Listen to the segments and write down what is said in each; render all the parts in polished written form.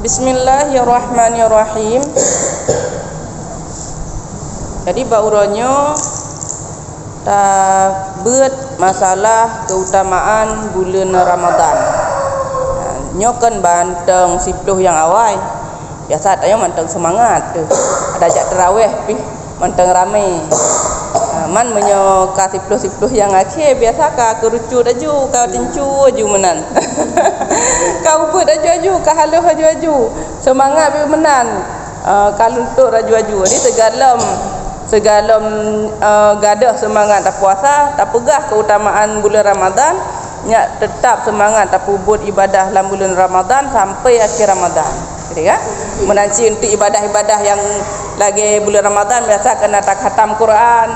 Bismillahirrahmanirrahim. Jadi bauronyo tabet masalah keutamaan bulan Ramadan. Nyokan banteng 10 yang awal. Biasa tanya manteng semangat tu. Ada ajak tarawih pi manteng rame. Man menyo ka 10 yang akhir biasa ka kerucu daju ka tencu aju menan. Kau pun aju ka haluh aju. Semangat pi menan. Kalau untuk aju. Ni segalom gadah semangat tak puasa, tak pegah keutamaan bulan Ramadan, nya tetap semangat tak pubut ibadah dalam bulan Ramadan sampai akhir Ramadan. Gitu kan? Menanti untuk ibadah-ibadah yang lagi bulan Ramadan biasa kena tak khatam Quran.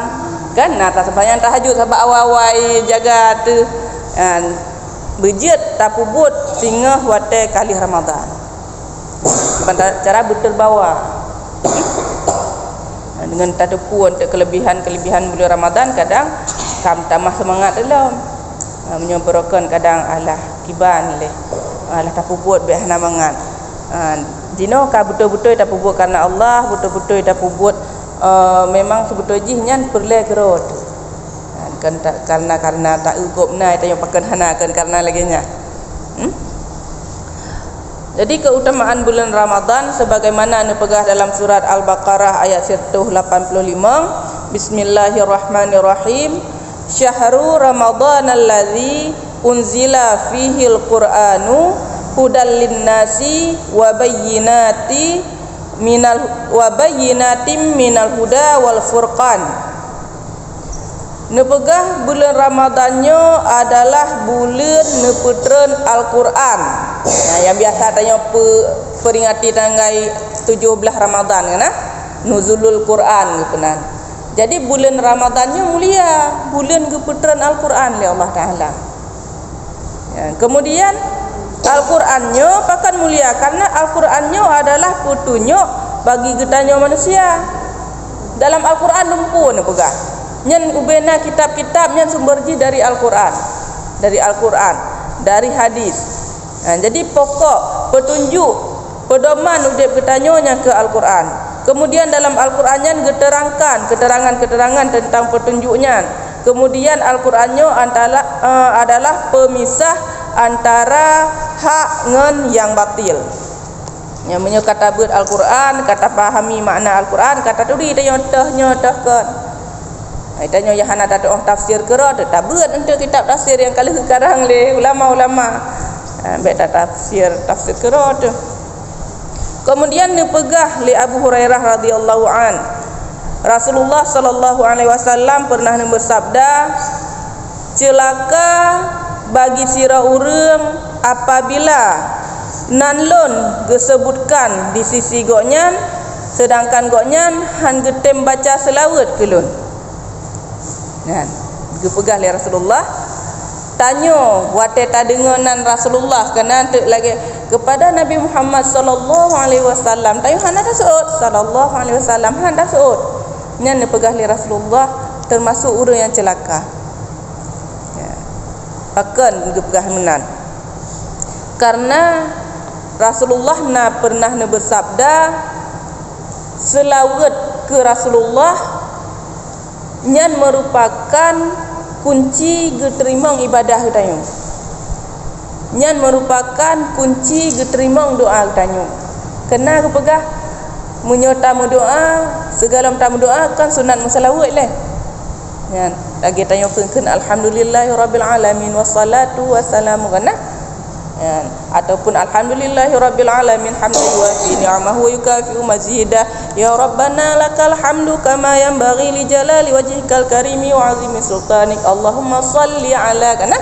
Kan nak tak sembahyang tahajud sebab awal-awal jaga tu. Bejit tak pubut singa wate kali Ramadan. Cara betul bawa. Dengan tadepu untuk kelebihan bulan Ramadan kadang kam tambah semangat dalam menyempurnakan kadang alah tiban leh alah tak pubut be hana mangat dino ka betul-betul tak pubut karena Allah betul-betul tak pubut memang sebetulnya perle gerot kan karena tak ugup nai tayo pakan hana kan karena lagi nya. Jadi keutamaan bulan Ramadan sebagaimana dipegah dalam surat Al-Baqarah ayat 185. Bismillahirrahmanirrahim. Syahrul Ramadan alladzi unzila fihi al-Qur'anu hudal lin-nasi wa bayyinatin minal huda wal furqan. Nepegah bulan Ramadannya adalah bulan neputren Al-Quran. Yang biasa tanya peringati tanggal 17 Ramadan kan? Nuzulul Quran kepenan. Jadi bulan Ramadannya mulia, bulan keputren Al-Quran oleh Allah Taala. Kemudian Al-Qurannya pakan mulia karena Al-Qurannya adalah petunjuk bagi getanya manusia. Dalam Al-Quran lumpur nepegah. Nyen ubena kitab-kitab nyen sumberji dari Al-Quran, dari hadis. Jadi pokok petunjuk pedoman udip ketanyonya ke Al-Quran. Kemudian dalam Al-Quran nyen diterangkan keterangan-keterangan tentang petunjuknya. Kemudian Al-Qurannya adalah pemisah antara hak ngen yang batil. Yang menyo kata ber Al-Quran, kata pahami makna Al-Quan, kata tu dia nyotahkan. Tanya yang hana tak tafsir kerot tak buat untuk kitab tafsir yang kali sekarang le ulama-ulama beta tafsir kerot. Kemudian dipegah li Abu Hurairah radhiyallahu an. Rasulullah sallallahu alaihi wasallam pernah bersabda, celaka bagi sira urang apabila nanlon disebutkan di sisi goknyan sedangkan goknyan han getem baca selawat kelun. Kan dipegah oleh Rasulullah tanya wate tadenganan Rasulullah kena lagi kepada Nabi Muhammad sallallahu alaihi wasallam tayu hana dasut sallallahu alaihi wasallam han dasut nyan dipegah oleh Rasulullah termasuk orang yang celaka akan dipegah menan karena Rasulullah pernah bersabda selawat ke Rasulullah nyan merupakan kunci diterima ibadah kita. Nyan merupakan kunci diterima doa kita. Kena kepegah menyota doa, segala tamu doa kan sunat musalawat leh. Nyan lagi tanya pun alhamdulillahirabbil alamin wassalatu wassalamu kana. Ataupun alhamdulillahirabbil alamin hamdan wa fi ni'amahu wa yukafi'u mazidah ya rabbana lakal hamdu kama yanbaghi li jalali wajhikal karimi wa 'azimi sultanik Allahumma salli ala kana.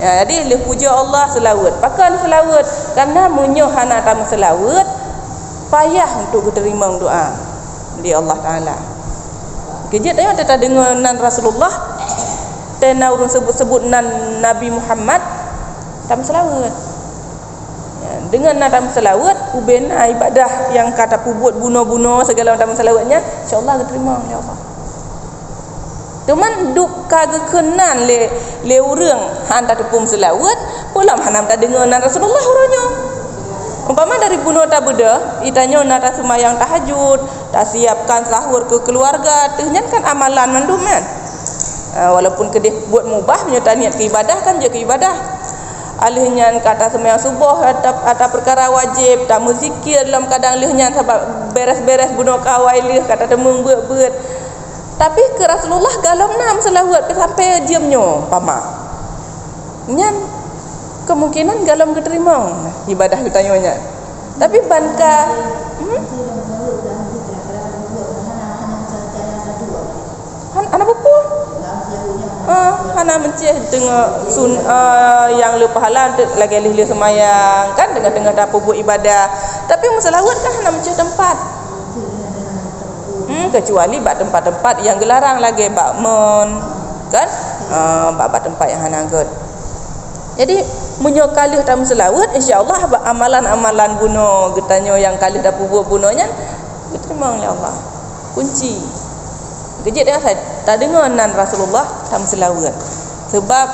Jadi le puja Allah selawat pakan selawat karena munyo hana tamu selawat payah untuk diterima doa di Allah Taala. Kejut ayo tak dengar nan Rasulullah tena urun sebut-sebut nan Nabi Muhammad tam selawat. Dengan nadam selawat ubena ibadah yang kata pubut bunuh-bunuh segala macam selawatnya insyaallah diterima oleh Allah. Teman duk kagak kenan le urang han tak tepung selawat, pulam hanam tak dengar nan Rasulullah orangnya. Umpama dari bunuh tak beda, itanya nak tak semayang tahajud, tak siapkan sahur ke keluarga, tehnya kan amalan mandum kan. Walaupun kedih buat mubah menyerta niat ke ibadah kan je ke ibadah. Alihnya kata semayang subuh atau perkara wajib, tak muzikir dalam kadang alihnya sebab beres-beres bunuh kawai lih kata temung beut-beut. Tapi ke Rasulullah galom nam selawat sampai diamnya pama. Nyan kemungkinan galom keterima ibadah ditanyanya. Tapi banka anak buku hana menceh dengan yang lu pahala lagi lih semayang kan dengan dapur buat ibadah. Tapi selawat kan hana menceh tempat. Kecuali bak tempat-tempat yang gelarang lagi bak mon kan bak tempat yang hana good. Jadi munyo kalih tam selawat insyaallah amalan-amalan bunuh getanyo yang kalih dah bubuh bunuhnya diterima oleh Allah. Kunci. Kejit dengan saya tak dengar nan Rasulullah tam selawat. Sebab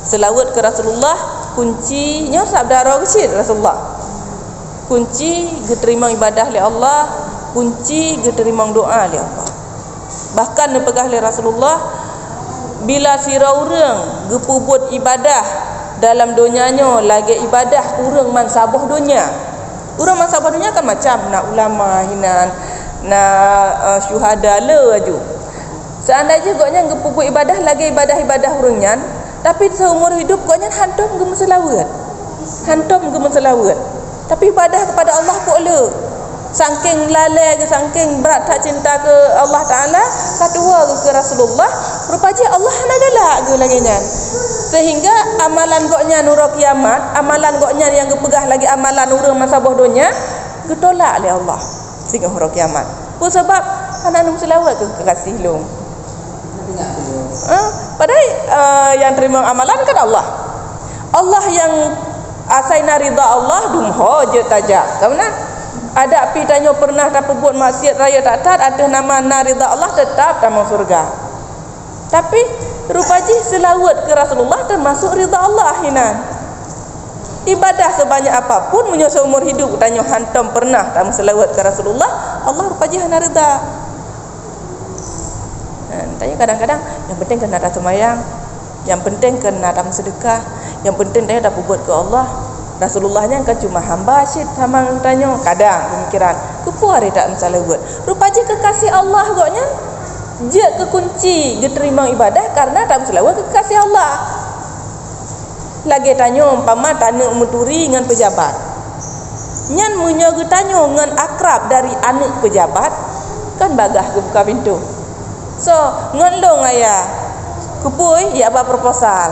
selawat ke Rasulullah kuncinya sabda kecil Rasulullah. Kunci diterima ibadah oleh Allah, kunci diterima doa oleh Allah. Bahkan nepegah oleh Rasulullah bila sira urang gepubut ibadah dalam dunianya lagi ibadah kurang mansabah dunia. Urang mansabah dunia kan macam nak ulama hinan nak syuhada le aju. Seandainya goknya gepubut ibadah lagi ibadah-ibadah urangnya, tapi seumur hidup goknya hantum gemeselawat. Hantum gemeselawat. Tapi ibadah kepada Allah boleh. Saking lalai ke saking berat tak cinta ke Allah Taala, kedua ke Rasulullah, rupanya Allah nak galak ke laginya. Sehingga amalan goknya nurul kiamat, amalan goknya yang gepegah lagi amalan urang masa bodohnya, getolak oleh Allah. Sehingga nurul kiamat. Pun sebab anak num selawat ke kekasih lu. Padahal yang terima amalan kan Allah. Allah yang asaina ridha Allah dumho je tajak. Kamu ada pitanya pernah tak buat maksiat raya tak tat ada nama narida Allah tetap dalam surga. Tapi rupanya selawat ke Rasulullah termasuk ridha Allah hinan. Ibadah sebanyak apapun punya seumur hidup tanya hantam pernah tak selawat ke Rasulullah, Allah rupanya hana ridha. Tanya kadang-kadang yang penting kena tak semayang, yang penting kena tak sedekah, yang penting tanya tak buat ke Allah. Rasulullahnya kan cuma hamba syid sama tanya kadang pemikiran kepuari tak mensalawat. Rupanya kekasih Allah goknya je kekunci diterima ibadah karena tak mensalawat kekasih Allah. Lagi tanya umpama tanya muturi dengan pejabat. Nyan munyo tanya dengan akrab dari anak pejabat kan bagah ke buka pintu. So ngendong ayah kepui ya apa proposal.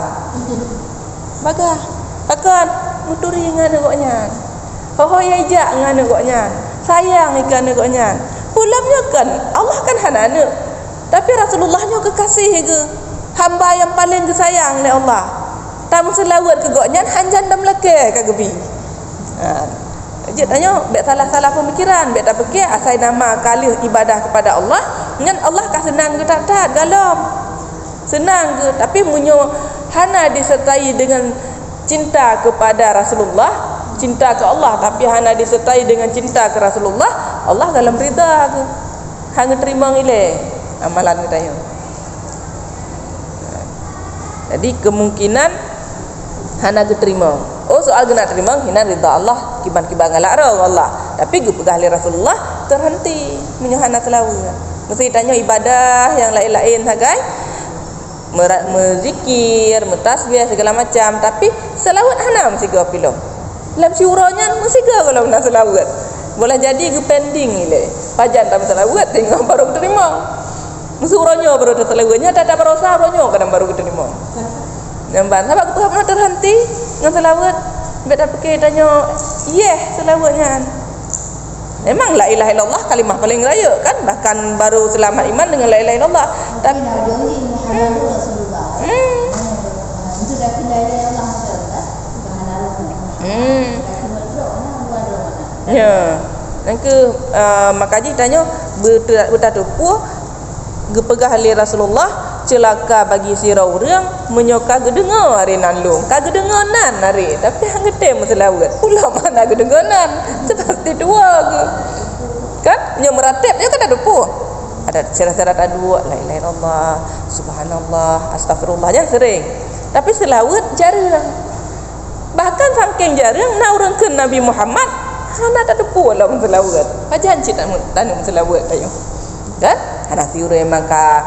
Bagah. Takkan muturi ngana goknya. Ho ya ija ngana goknya. Sayang ikan goknya. Pulamnya kan Allah kan hanana. Tapi Rasulullahnya kekasih ke hamba yang paling kesayang oleh Allah. Tamu selawat ke goknya hanjan dam leke ka gebi. Je tanya bet salah-salah pemikiran, bet tak fikir asai nama kali ibadah kepada Allah, ngan Allah ka senang ke tak galom. Senang ke tapi munyo hana disertai dengan cinta kepada Rasulullah, cinta ke Allah tapi hana disertai dengan cinta ke Rasulullah, Allah dalam rida ke hang terima ile amalan kita yo. Jadi kemungkinan hana diterima. Oh soal kena terima hina rida Allah kiban-kiban galak Allah. Tapi gepegah li Rasulullah terhenti menyuhana selawat. Mesti tanya ibadah yang lain-lain sagai merzikir, mentasbih segala macam, tapi selawat hana mesti go pilom. Dalam syuranya mesti go kalau nak selawat. Boleh jadi ke pending ile. Pajan tak selawat tengok baru terima. Mesti uranya baru selawatnya tak berosa uranya kadang baru terima. Nampak sebab kita terhenti dengan selawat. Beta fikir tanya, selawatnya. Memang la ilaha illallah kalimah paling raya kan, bahkan baru selamat iman dengan la ilaha illallah. Tapi itu dah la ilaha illallah. Ya. Dan ke makaji tanya betul tu gepegah ali Rasulullah celaka bagi sira urang menyoka gedengar hari nalung ka gedenganan hari tapi hang getem selawat pula mana gedenganan seperti dua ke kan nya meratib je kan ada pu ada syarat-syarat dua la ilaha illallah subhanallah astagfirullah jangan sering tapi selawat jarang bahkan saking jarang na urang ke Nabi Muhammad hana tak ada pu lah selawat pajan cita tanam selawat tayo kan ada siura memang ka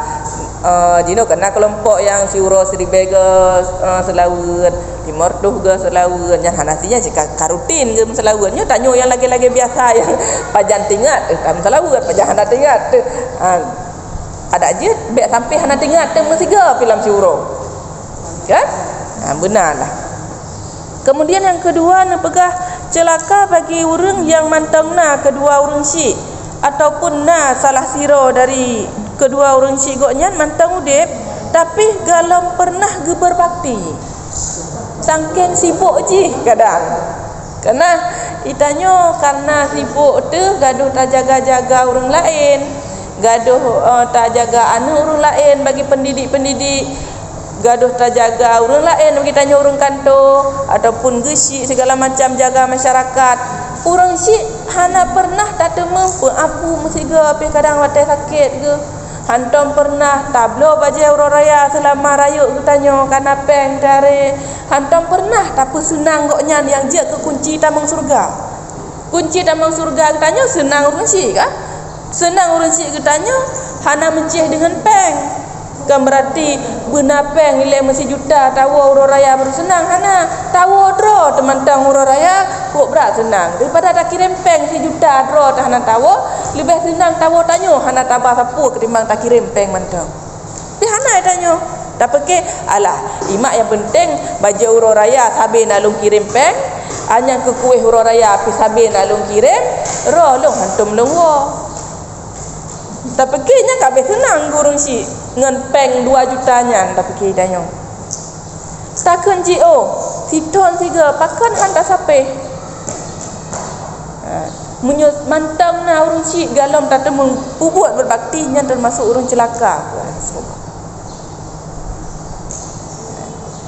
jino kena kelompok yang siura seribega selawat timur tuh ke selawat yang hanasinya jika karutin ke selawatnya tanya yang lagi-lagi biasa yang pajan tingat selawat pajan hana tingat ada aja baik sampai hana tingat mesti ke film siura kan benarlah. Kemudian yang kedua nepegah celaka bagi orang yang mantangna kedua orang syik ataupun na salah siro dari kedua orang syik goknya mantang udip tapi galam pernah ge berbakti sangking sibuk je kadang karena itanyo karena sibuk tu gaduh tak jaga-jaga orang lain gaduh tak jaga anak orang lain bagi pendidik-pendidik gaduh tak jaga orang lain bagi tanya orang kantor ataupun gesik segala macam jaga masyarakat orang syik hana pernah tak temu pun apu mesti ke tapi kadang watai sakit ke hantam pernah tablo baju orang raya selama rayuk ke tanya kana peng dari hantam pernah tapi senang goknya yang je ke kunci tamang surga ke tanya senang orang syik kan senang orang syik ke tanya hana mencih dengan peng kan berarti benapeng nilai mesti juta tawa urang raya baru senang hana tawa draw teman-teman urang raya kok berat senang daripada tak kirim peng sejuta draw tak hana tawa lebih senang tawa tanya hana tabah sapu ketimbang tak kirim peng mantang tapi hana tanya tak pakai alah imak yang penting baju urang raya sabi nak lung kirim peng hanya ke kuih urang raya api sabi nak lung kirim roh long hantum lengwa tak pakainya kabeh senang gurung si ngan peng 2 jutanya tak pakai danyo setakan GO titon 3 pakan hantar sampai menyut mantang na urung si galam tak temu buat berbakti nya termasuk urung celaka semoga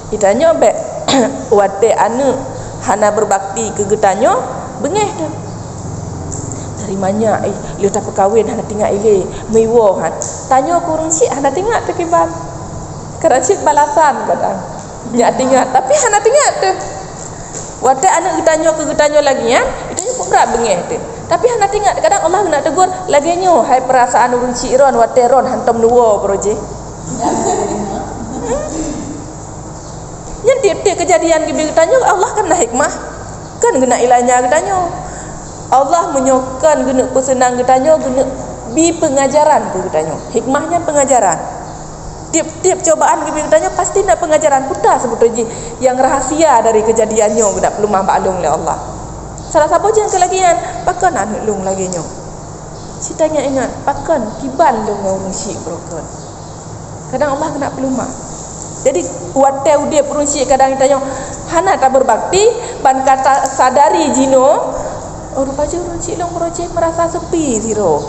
itanyo be wate anu hana berbakti ke getanyo bengeh dah dari mana dia tak perkahwin hana tinggal ile mewah tanya ke orang syik hana tinggal terkiban kerana syik balasan kadang nyak tinggal tapi hana tinggal tu watak anak getanyo lagi ya itu pun berat bengeh tu tapi hana tinggal kadang Allah nak tegur lagi nyo hai perasaan orang syik ron watak ron hantam dua proje yang tiap-tiap kejadian gibi getanyo Allah kan dah hikmah kan guna ilahnya getanyo Allah menyokan guna pesenang getanyo guna bi pengajaran ke getanyo hikmahnya pengajaran tiap-tiap cobaan ke getanyo pasti nak pengajaran putar sebetulnya yang rahasia dari kejadiannya guna perlu maklum oleh Allah salah satu yang kelagian pakan anak lung lagi nyo si tanya ingat pakan kiban lung orang syik broken kadang Allah kena perlu mak jadi watel dia perun syik kadang tanya hana tak berbakti ban kata sadari jino rupanya orang cik long projek merasa sepi zero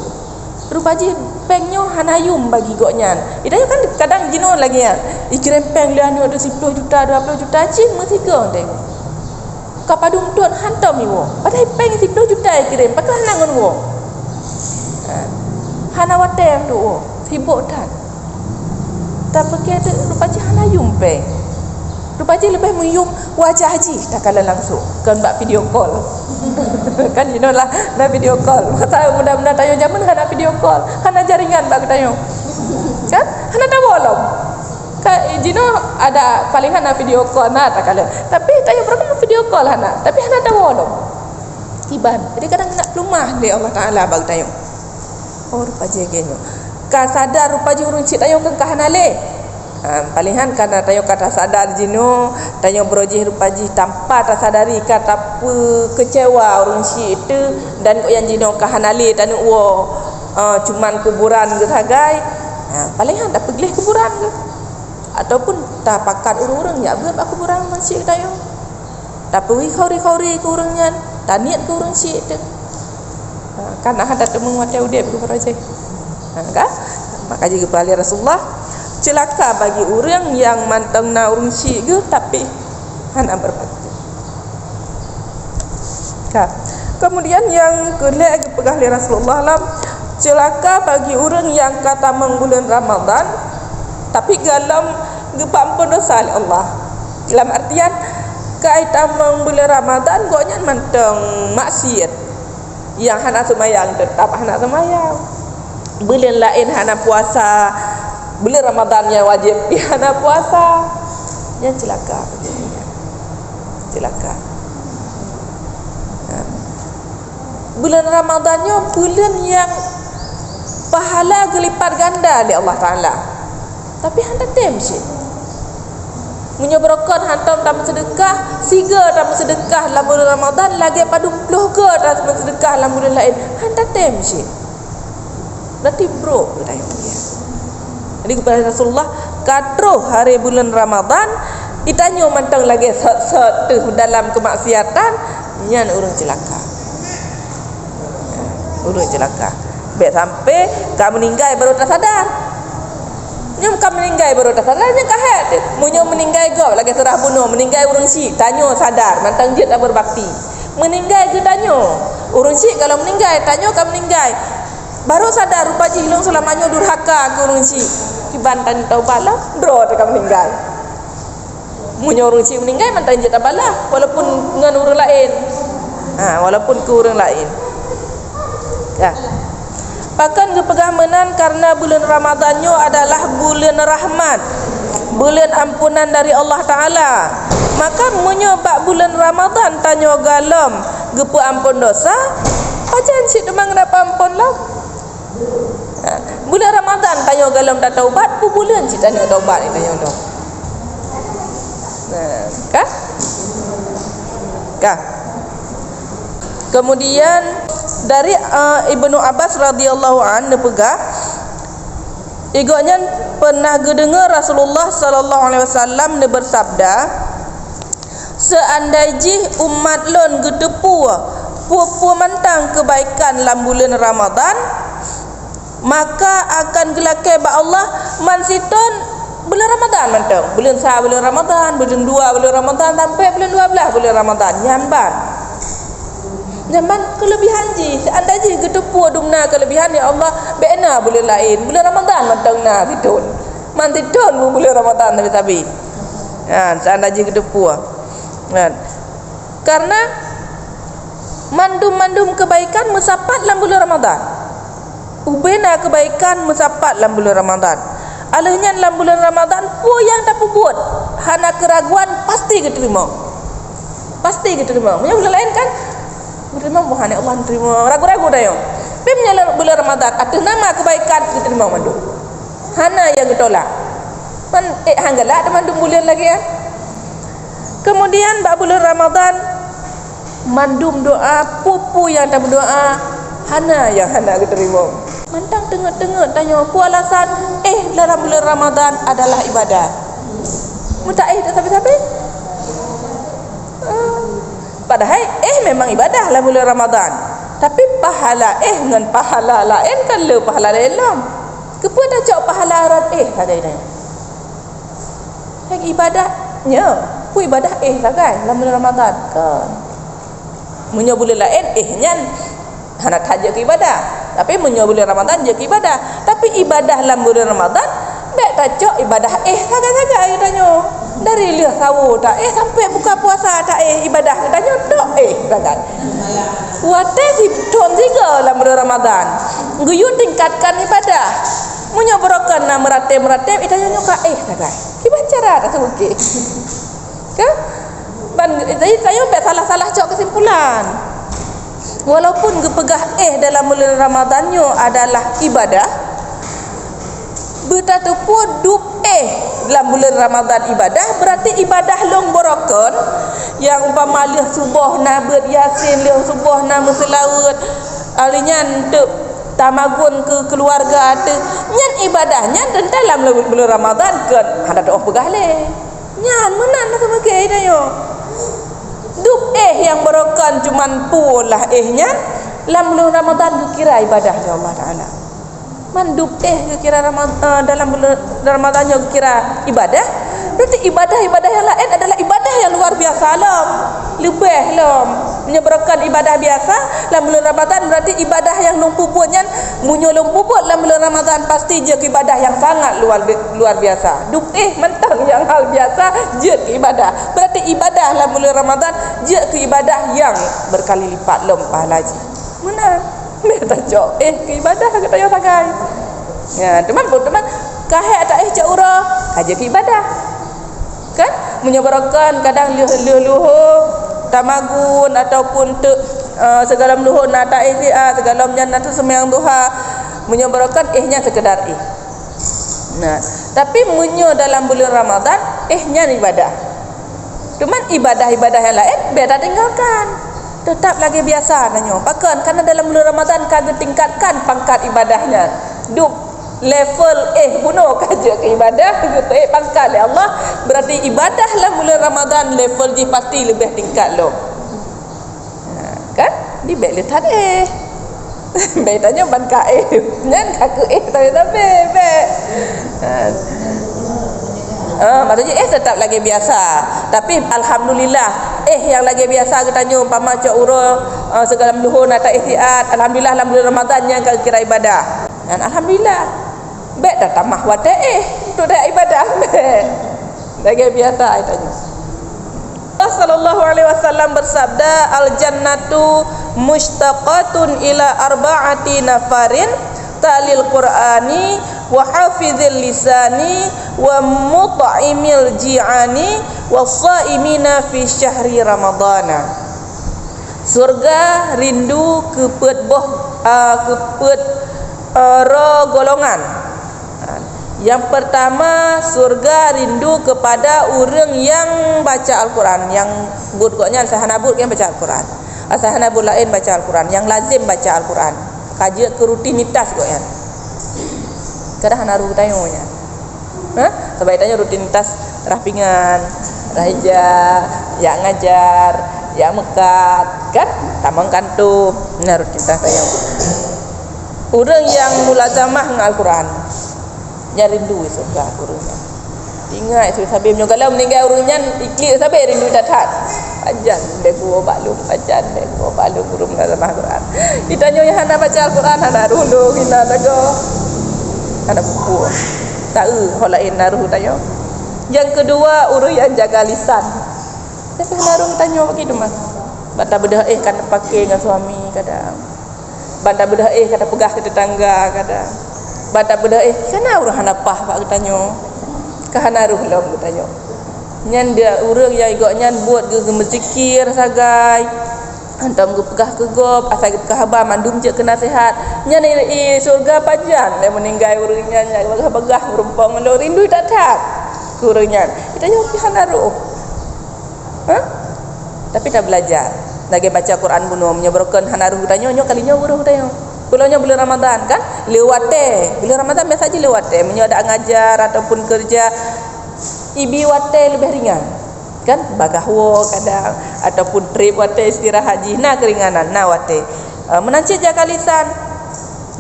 rupanya pengnya hanayum bagi goknya itu kan kadang jino lagi ya ikirim peng dia ada 10 juta 20 juta cik mesti ke tengok kapadum tuan hantam iwo padahal peng 10 juta ikirim pakai hanangan wo hana water tu wo sibuk tan tak pakai tu rupanya hanayum peng rupanya lebih meyum wajah haji tak kala langsung kan buat video call kan you know lah nak video call masa mudah-mudahan tanya zaman kan nak video call kan jaringan bak tanya kan hana tak bolong kan you know ada palingan nak video call nah tak kala tapi tanya berapa video call hana tapi hana tak bolong tiban jadi kadang nak lumah dia Allah Taala bak tanya oh rupanya genyo ka sadar rupanya urun cik tanya ke hanale palingan karena tayo kata sadar jino tayo brojih rupaji tanpa tak sadari kata kecewa orang syik itu dan kok yang jino kahanali tanu wo cuman kuburan ke sagai palingan tak pergi kuburan ke ataupun tak pakat urang-urang ya buat kuburan masjid tayo tak pergi khori-khori ke urangnya tak niat ke urang syik itu kan ada temu wadah udep ke brojih kan maka juga balik Rasulullah celaka bagi orang yang mantang na urung syik ke tapi hana berbakti. Kemudian yang kelak pegah li Rasulullah lam, celaka bagi orang yang kata mengbulan Ramadan tapi galam gepampun dosa Allah. Dalam artian kaitan mengbulan Ramadan gonya mantang maksiat yang hana semayang tetap hana semayang. Bulan lain hana puasa, bulan Ramadan yang wajib hana puasa. Yang celaka begini. Celaka. Bulan Ramadannya bulan yang pahala gelipat ganda oleh Allah Ta'ala. Tapi handa temsi munya berokon hantam tam sedekah siga tam sedekah dalam bulan Ramadan lagi padu puluh ke tam sedekah dalam bulan lain handa temsi. Berarti bro dah ya. Jadi kepada Rasulullah katro hari bulan Ramadan ditanya mantang lagi set dalam kemaksiatan nyan urang celaka. Urang celaka. Baik sampai kamu meninggal baru tak sadar. Nyum kamu meninggal baru tak sadar nya kahat. Munyo meninggal go lagi serah bunuh, meninggal urang syik tanya sadar mantang dia tak berbakti. Meninggal ke tanya. Urang syik kalau meninggal tanya kamu meninggal. Baru sadar rupa hilung selamanya durhaka ke urang syik. Dibantan taubat lah, bro tak kamu meninggal. Munyo urang syik meninggal mantang dia tak balah walaupun dengan urang lain. Walaupun ke urang lain. Ya. Bahkan kepegamenan karena bulan Ramadannya adalah bulan rahmat, bulan ampunan dari Allah Ta'ala. Maka menyebab bulan Ramadan tanya galam gepu ampun dosa, pajan cik demang dapat ampun lah. Bulan Ramadan tanya galam tak taubat, pu bulan cik tanya taubat ni tanya dong. Kah? Kah? Kemudian dari Ibnu Abbas radhiyallahu an pegah iganya pernah gedengar Rasulullah sallallahu alaihi wasallam ne bersabda, seandainya umat lon getepu pu mentang kebaikan dalam bulan Ramadan, maka akan gelakai ba Allah man siton bulan Ramadan mentang bulan 1 bulan Ramadan, bulan 2 bulan Ramadan sampai bulan 12 bulan Ramadan nyamban. Zaman kelebihan ji seandainya getepu dumna kelebihan ya Allah bena bulan lain bulan Ramadan mentang na tidun man tidun bulan Ramadan tapi seandainya getepu karena mandum kebaikan mesapat dalam bulan Ramadan ubena kebaikan mesapat dalam bulan Ramadan alahnya dalam bulan Ramadan pu yang tak buat hana keraguan pasti diterima punya bulan lain kan terima mohon Allah terima ragu-ragu dah yo. Bimnya bulan Ramadan atas nama kebaikan kita terima mandu. Hana yang ditolak. Man hanggala ada mandu bulan lagi ya. Kemudian bab bulan Ramadan mandum doa pupu yang tak berdoa hana yang hana diterima. Mantang tengok-tengok tanya apa alasan dalam bulan Ramadan adalah ibadah. Muta tapi padahal memang ibadah lah bulan Ramadan. Tapi pahala dengan pahala lain kan le pahala lain lah. Kepa dah cak pahala arat saja ini. Yang ibadahnya, pu ibadah lah kan dalam bulan Ramadan kan. Munya bulan lain nyan hana taja ke ibadah. Tapi munya bulan Ramadan je ke ibadah. Tapi ibadah dalam bulan Ramadan baik tak cak ibadah saja tanya. Dari lihat sawu tak sampai buka puasa tak ibadah katanya tak kan puasa si ton tiga dalam bulan Ramadan guyu tingkatkan ibadah munya berokan na meratib itanya nyuka tak gimana cara tak okey kan jadi saya salah cok kesimpulan walaupun gepegah dalam bulan Ramadannya adalah ibadah betatu pun dup dalam bulan Ramadan ibadah berarti ibadah long borokon yang umpama leh subuh na beryasin leh subuh na meselawat alinya untuk tamagun ke keluarga tu nyan ibadahnya dan dalam bulan Ramadan kan ada doa pegah le nyan menan tu bagai dah yo dup yang borokon cuman pulah nyan dalam bulan Ramadan kira ibadah Allah Taala Mandub kira dalam bulan Ramadan yang kira ibadah. Berarti ibadah-ibadah yang lain adalah ibadah yang luar biasa lam. Lebih lam menyebabkan ibadah biasa dalam bulan Ramadan, berarti ibadah yang lumpuputnya munyo lumpuput dalam bulan Ramadan pasti je ibadah yang sangat luar biasa. Mentang yang hal biasa je ibadah. Berarti ibadah dalam bulan Ramadan je ibadah yang berkali lipat lam pahala je. Mana? Mereka cok ibadah kata yo sagai. Ya, teman kahek tak cak ura aja ibadah. Kan menyebabkan kadang luhur tamagun ataupun segala luhur nak tak segala menjana tu sembahyang duha menyebabkan nya sekedar Nah, tapi munyo dalam bulan Ramadan nya ibadah. Cuman ibadah-ibadah yang lain beda tinggalkan. Tetap lagi biasa nanyo. Bahkan karena dalam bulan Ramadan kagak tingkatkan pangkat ibadahnya. Level bunuh kaja ke ibadah gitu pangkat oleh Allah, berarti ibadah lah bulan Ramadan level dia pasti lebih tingkat lo. Kan di bek letak bek tanya ban ka nyan kaku tapi bek maksudnya tetap lagi biasa, tapi alhamdulillah yang lagi biasa kita tanya umpama cak uro segala luhur nata ihtiat, alhamdulillah dalam bulan Ramadan yang kira ibadah. Dan alhamdulillah baik dah tamah wate untuk dah ibadah baik lagi biasa tanya. Allah sallallahu alaihi wasallam bersabda, al jannatu mushtaqatun ila arba'ati nafarin talil qur'ani wa hafizil lisani wa mut'imil ji'ani wa shaimina fi syahri ramadana. Surga rindu kepet golongan. Yang pertama, surga rindu kepada orang yang baca Al-Quran, yang gudgoknya sahanabut yang baca Al-Quran. Sahanabut lain baca Al-Quran, yang lazim baca Al-Quran. Kaji ke rutinitas goknya. Kadang naruh tayunya. Sebaiknya rutinitas rapingan, raja, yang ngajar, yang mekat, kan? Tamang kantu, nah rutinitas tayung. Orang yang mulazamah dengan Al-Quran nya rindu surga gurunya. Ingat itu sambil menyogalau meninggal gurunya iklik sampai rindu datat. Ajan bego balu, ajan bego balu guru mulazamah Al-Quran. Ditanya yang hana baca Al-Quran hana rundu hina tago. Hana buku. Tahu holain naruh tanya. Yang kedua urus yang jaga lisan. Tapi naruh tanya begitu mah. Bata bedah kan pakai dengan suami kadang. Bata bedah kata pegah ke tetangga kadang. Bata bedah kana urang hanapah pak tanya. Kahana ruh lom tanya. Nyan dia urang yang igoknya buat ge mezikir sagai. Antam ge pegah ke gop asal ge kahabar mandum je ke nasihat. Nyan surga pajan dia meninggal urangnya nya pegah rumpang lo rindu datat. Urangnya. Ditanya kahana ruh. Tapi tak belajar. Lagi baca Quran bunuh menyebabkan hanaru tanya nyo kalinya uruh tanya. Pulaunya bulan Ramadan kan lewate. Bulan Ramadan biasa aja lewate, menyo ada ngajar ataupun kerja ibi wate lebih ringan. Kan bagahwo kadang ataupun trip wate istirahat jina keringanan na wate. Menancit jaga lisan.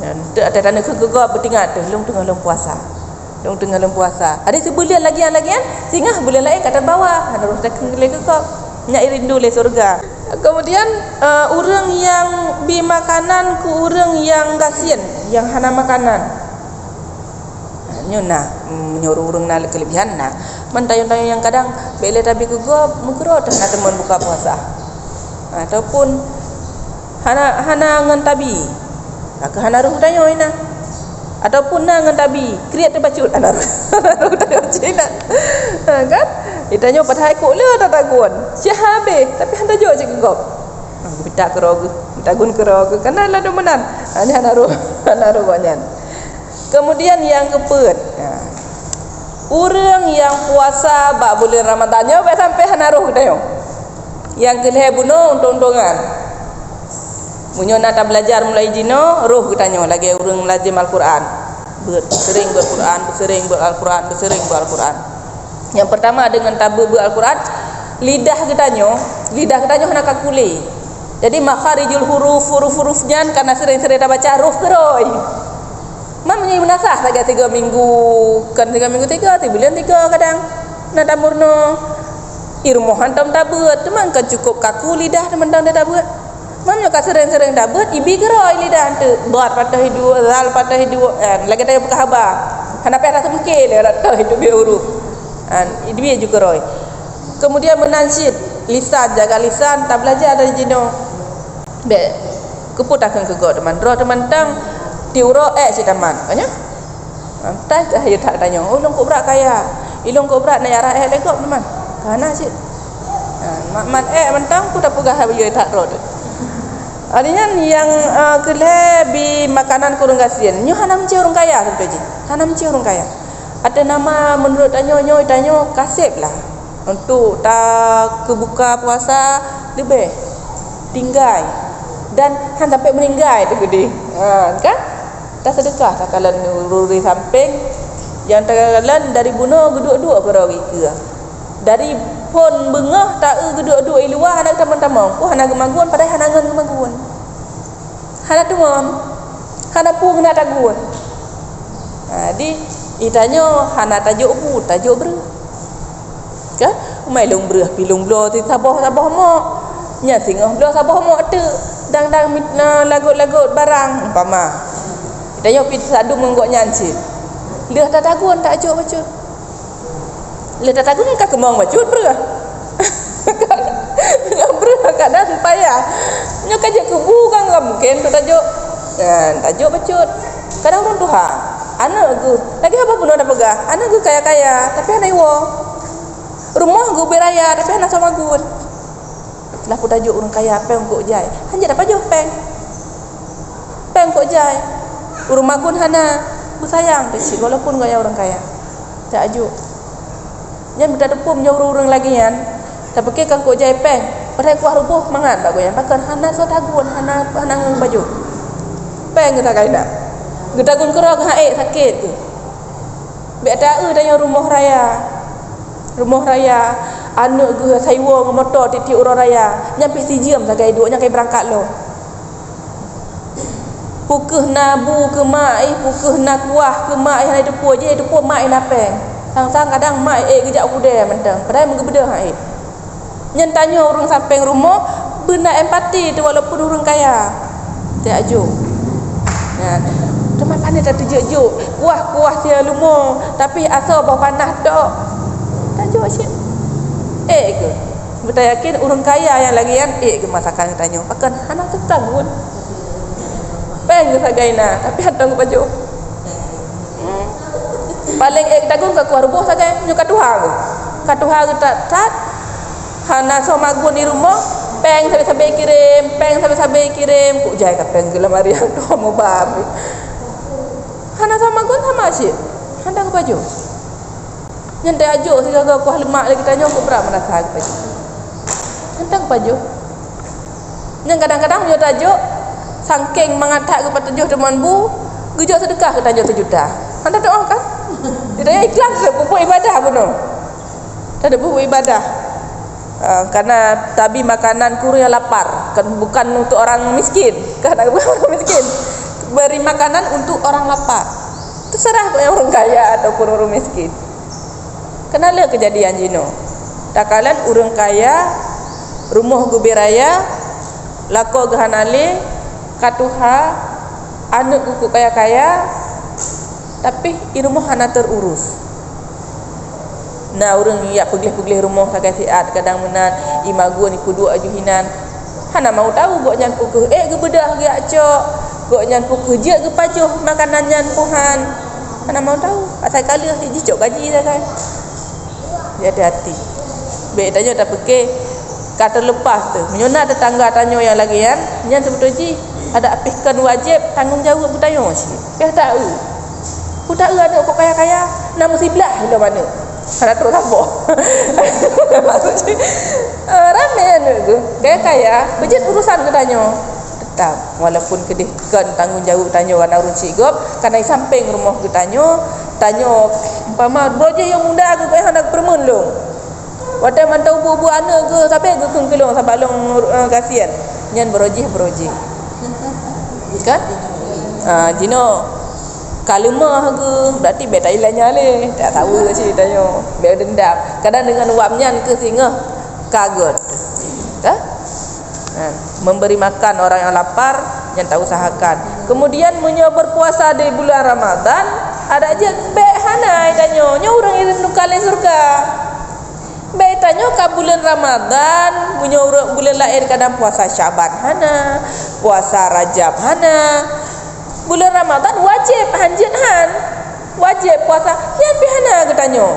Dan ada tanda kegegap bertingat tu tengah puasa. Tengah puasa. Ada sebulan lagian sehingga bulan lain kata bawah harus kegegap. Nyak rindu le surga. Kemudian orang yang bi makanan ku orang yang gasien, yang hana makanan. Nyuna menyuruh orang nak kelebihan nah. Mentayun-tayun yang kadang bele tabi ku go mukro dah nak teman buka puasa. Ataupun hana ngan tabi. Nak hana ruh tayo ina. Ataupun na ngan tabi, kriat terbacut ana ruh tayo cina. Kan? Ditanya pada hai kok le tak tagun. Sihabe tapi handa jo je gop. Bitak kerog, tagun kerog kana la demenan. Hanya naruh gonyan. Kemudian yang kepet. Orang yang puasa bak bulan Ramadannya sampai hanaruh tayo. Yang keleh bunuh untung-untungan. Munyo nak belajar mulai dino roh katanya lagi orang lazim Al-Quran. Sering berquran, bersering beral-Quran, bersering beral-Quran. Yang pertama dengan tabu Al-Quran, lidah katanya hendak kalkuli. Jadi makharijul huruf-hurufnya karena sering-sering dah baca huruf keroi. Mamnya menasah saja 3 minggu, kan 3 minggu 3 bulan 3 kadang. Nada murno. Irmoh hantam tabut, teman kan cukup kaku lidah teman-teman dah tabut. Mamnya ka sering-sering tabut, ibi geroi lidah tu. Buat patah hidup, zal patah hidup. Lagi tanya buka khabar. Kenapa rasa mungkin dia rata hidup dia urut. Ibi juga geroi. Kemudian menansyid lisan, jaga lisan, tak belajar dari jino. Be keputakan ke god teman. Roh teman tang tiuro si teman. Kanya? Tak saya tak tanya. Ulung kau berat kaya. Ilung kau berat nak arah lekok teman. Kana sih. Mak mentang ku tak pegah habis tak roh. Artinya yang kelebi makanan kurang kasihan. Nyo hanam cie orang kaya sebenarnya. Hanam cie orang kaya. Ada nama menurut tanyo kasep lah. Untuk tak kebuka puasa lebih tinggai dan han sampai meninggal tu gede. Kan? Tak sedekah tak kalan ururi samping yang takalan dari bunuh geduk-duk ke rawi ke. Dari pun bengah tak geduk-duk luar anak teman-teman. Ku hana gemaguan padahal hana ngan gemaguan. Hana tuan. Hana pu kena taguan. Di itanya hana tajuk pu, tajuk ber. Kan? Umai long berah pilung blo ti sabah-sabah mak. Nya singah blo sabah mak tu. Dang-dang lagut-lagut barang umpama. Itanya pi sadu menggok nyanci. Leh tak taguan tak ajuk baca. Leh tak taguan ka kemang bacut berah. Yang berah kadang supaya nya kaje kubu kan mungkin tu tajuk. Tajuk bacut. Kadang orang tuha. Anak gu lagi apa pun ada pegah. Anak gu kaya-kaya tapi anak iwo. Rumah gue beraya tapi anak sama gue. Setelah aku tajuk orang kaya peng kok jai. Hanya dapat jo peng. Peng kok jai. Rumah gue hana bersayang besi walaupun gaya orang kaya. Tak ajuk. Yang berada pun nyuruh orang lagi kan. Tapi ke kan kok jai peng. Padahal kuah rubuh mangat tak goyang. Pakan hana so tagun hana baju. Peng kita kaya dak. Kita gun kerah haik sakit tu. Biar tak tanya rumah raya anak gue saiwa dengan motor titik orang raya nyampe si jam sagai duk nyampe berangkat lo pukul nabu ke mai pukul nak kuah ke mai hai depo je depo mai lapeng sang-sang kadang mai kejak kuda mentang padahal mengebeda hai nyen tanya orang samping rumah benda empati tu walaupun orang kaya tak ajuk teman pandai tak tujuk kuah dia lumo tapi asal bau panas tok tajuk asyik ke betul yakin orang kaya yang lagi kan ke masakan tanya pakan anak tetang pun peng ke sagaina tapi hantang ke baju paling tagun ke kuah rubuh sagai nyo katuha ke tak hana sama gun di rumah peng sampai kirim ku jai ka peng ke lemari tu mau babi hana sama gun sama asyik hantang ke baju yang tak ajuk segala kuah lemak lagi tanya aku berapa merasa aku baju tentang baju yang kadang-kadang dia tajuk sangking mengatak kepada tujuh teman bu gejok sedekah ke tajuk 1 juta anda doa kan dia tanya ikhlas ke pupuk ibadah pun tak ada pupuk ibadah karena tabi makanan kurang lapar kan bukan untuk orang miskin karena bukan orang miskin beri makanan untuk orang lapar terserah orang kaya ataupun orang miskin. Kenala kejadian jino. Takalan orang kaya rumah gubiraya lako gahanale katuha anak kuku kaya-kaya tapi i rumah hana terurus. Nah orang ya pegih-pegih rumah sagai siat kadang menan imagun iku dua ajuhinan hana mau tahu gok nyan pukuh ge bedah ge acok gok nyan pukuh je ge pajuh makanan nyan puhan hana mau tahu asal kali hiji cok gaji sagai. Dia hati. Baik tanya tak pergi kata lepas tu. Menyona tetangga tanya yang lagi kan. Yang sebetulnya ada apihkan wajib tanggungjawab bertanya sih. Dia tahu. Ku tak ada kok kaya-kaya nama siblah dah mana. Ada terus apa? Maksudnya ramen tu. Kaya-kaya bejit urusan katanya. Tetap walaupun kedihkan tanggungjawab tanya kan urun sigop karena di samping rumah ku tanya umpama broje yang muda ke kau hendak permun long. Wadah mantau bubu anak ke sampai ke kelong sampai long kasihan. Nyan broje. Kan? Jino Kalau mah ke berarti beta ilahnya le. Tak tahu sih tanya. Be dendam. Kadang dengan wamnya ke singa kaget. Dah? Memberi makan orang yang lapar yang tak usahakan. Kemudian munyo berpuasa di bulan Ramadan, ada aja be hanai tanya, nya orang rindu kali surga. Be tanya ka bulan Ramadan, munyo bulan lain kadang puasa Syaban hana, puasa Rajab hana. Bulan Ramadan wajib hanjit han. Wajib puasa yang bihana katanya.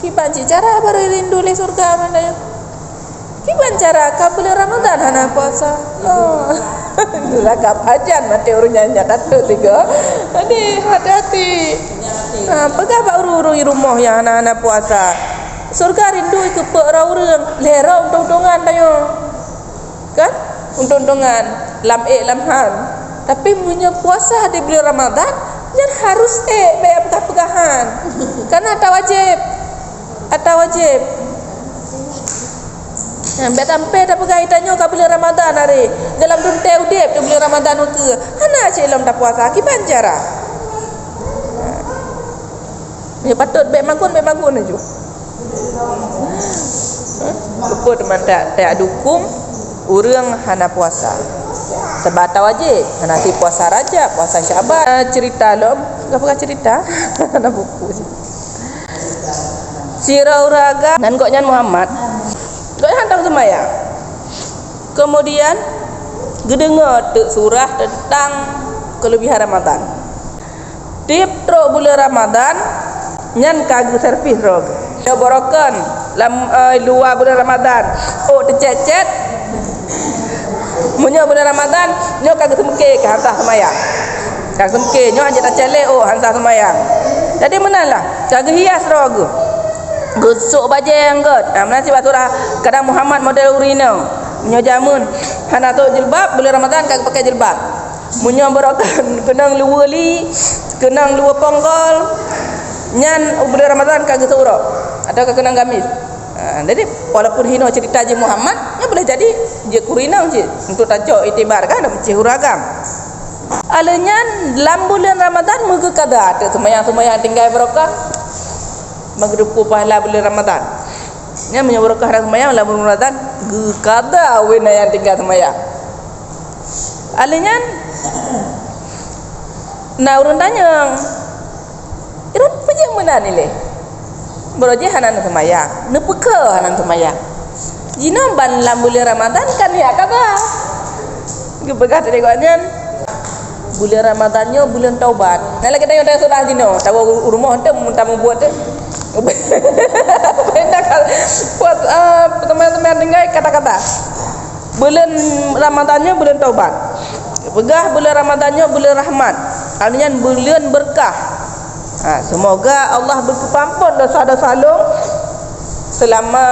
Kiban cara baru rindu le surga mana? Kiban cara ka bulan Ramadan hana puasa. Oh. Lagap hajan mati urunnya kata tiga. Adi hati-hati. Pegah pak urung rumah yang anak-anak puasa. Surga rindu ke pe urang lera untung-untungan tayo. Kan? Untung-untungan lam lam han. Tapi punya puasa di bulan Ramadan yang harus bayar pegahan. Karena ada wajib. Ada wajib. Be tampe dah pegai tanyo ka bulan Ramadan hari. Dalam dunte udip di bulan Ramadan ke. Hana celom dah puasa ki banjara. Ya patut be bangun aja. Lupa teman tak dukung urang hana puasa. Sebab tak wajib. Hana si puasa Rajab, puasa Syaban. Cerita lom, apa cerita? Hana buku. Sirah uraga dan koknya Muhammad. Kau hantar sembahyang. Kemudian gedengar surah tentang kelebihan Ramadan. Tiap bulan Ramadan nyan kagu servis rog. Dia borokan luar bulan Ramadan. Oh tercecet. Munyo bulan Ramadan nyo kagu semke ke hantar sembahyang. Kagu semke nyo aja tak celek hantar sembahyang. Jadi menalah kagu hias rog. Gusuk baju yang god. Menasi baturah kadang Muhammad model urino. Munyo jamun hana tu jilbab bulan Ramadan kagak pakai jilbab. Munyo berokan kenang luwa li, kenang luwa ponggol. Nyan bulan Ramadan kagak seurok. Atau kenang gamis. Jadi walaupun hino cerita je Muhammad, ya boleh jadi je kurino je. Untuk tajuk itibar kan macam huragam. Alanya dalam bulan Ramadan muka kada ada sembahyang tinggal berokah. Magrupu pahala bulan Ramadan. Nya menyebarkan hari sembahyang dalam bulan Ramadan kada wena yang tinggal sembahyang. Alanya na urun tanya. Irun pejang mana ni le? Beroje hanan sembahyang, nepeka hanan sembahyang. Jina ban dalam bulan Ramadan kan ya kada. Gebegat dekatnya bulan Ramadannya bulan taubat. Nah lagi tanya sudah jino, tahu rumah ente tamu buat tu. Benda buat teman-teman dengar kata-kata. Bulan Ramadannya bulan taubat. Pegah bulan Ramadannya bulan rahmat. Artinya bulan berkah. Semoga Allah berkepampun dosa-dosa lu selama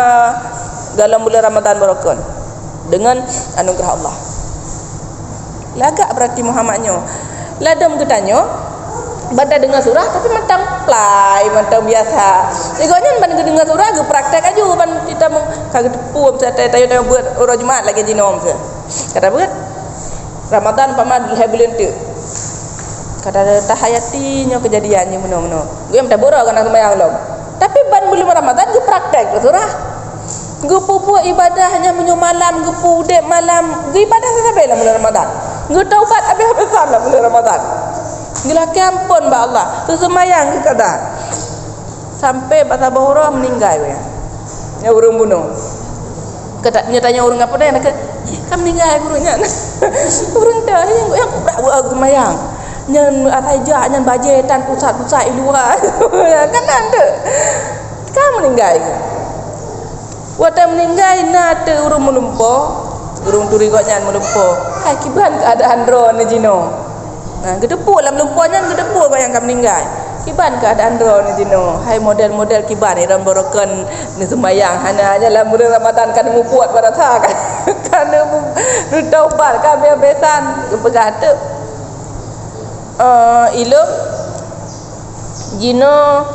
dalam bulan Ramadan berokon dengan anugerah Allah. Lagak berarti Muhammadnya. Ladam ketanyo banda dengar surah tapi mentang play, mentang biasa. Ikutnya ban dengar surah ge praktek aja ban kita kagak tepu tayo buat orang Jumaat lagi jinom se. Kata buat Ramadan paman bulan tu. Kata tahayatinya kejadiannya meno-meno. Gue minta boro kana sembahyang lom. Tapi ban bulan Ramadan ge praktek surah. Gue pupu ibadah hanya menyu malam, gue pudek malam, gue ibadah sampai dalam bulan Ramadan. Gue taubat habis-habis dalam bulan Ramadan. Gila ampun ba Allah. Tu sembahyang ke kada. Sampai bata bahura meninggal ya. Ya urang bunuh. Katanya tanya urang apa dah nak kam meninggal gurunya. Urang dah yang buat sembahyang. Nyan ataja nyan bajetan pusat-pusat luar. Kan anda. Kam meninggal. Wata meninggal nate urang melumpuh. Urang turi kok nyan melumpuh. Hai kiban keadaan ro ni jino. Nah, gedepu dalam lumpuhnya gedepu bayang kam meninggal. Kiban keadaan ro ni jino. Hai model-model kiban ni ram borokan ni sembayang hanya dalam bulan Ramadan kan mupuat pada ta kan. Kan nu taubat kan besan begate. Ilmu jino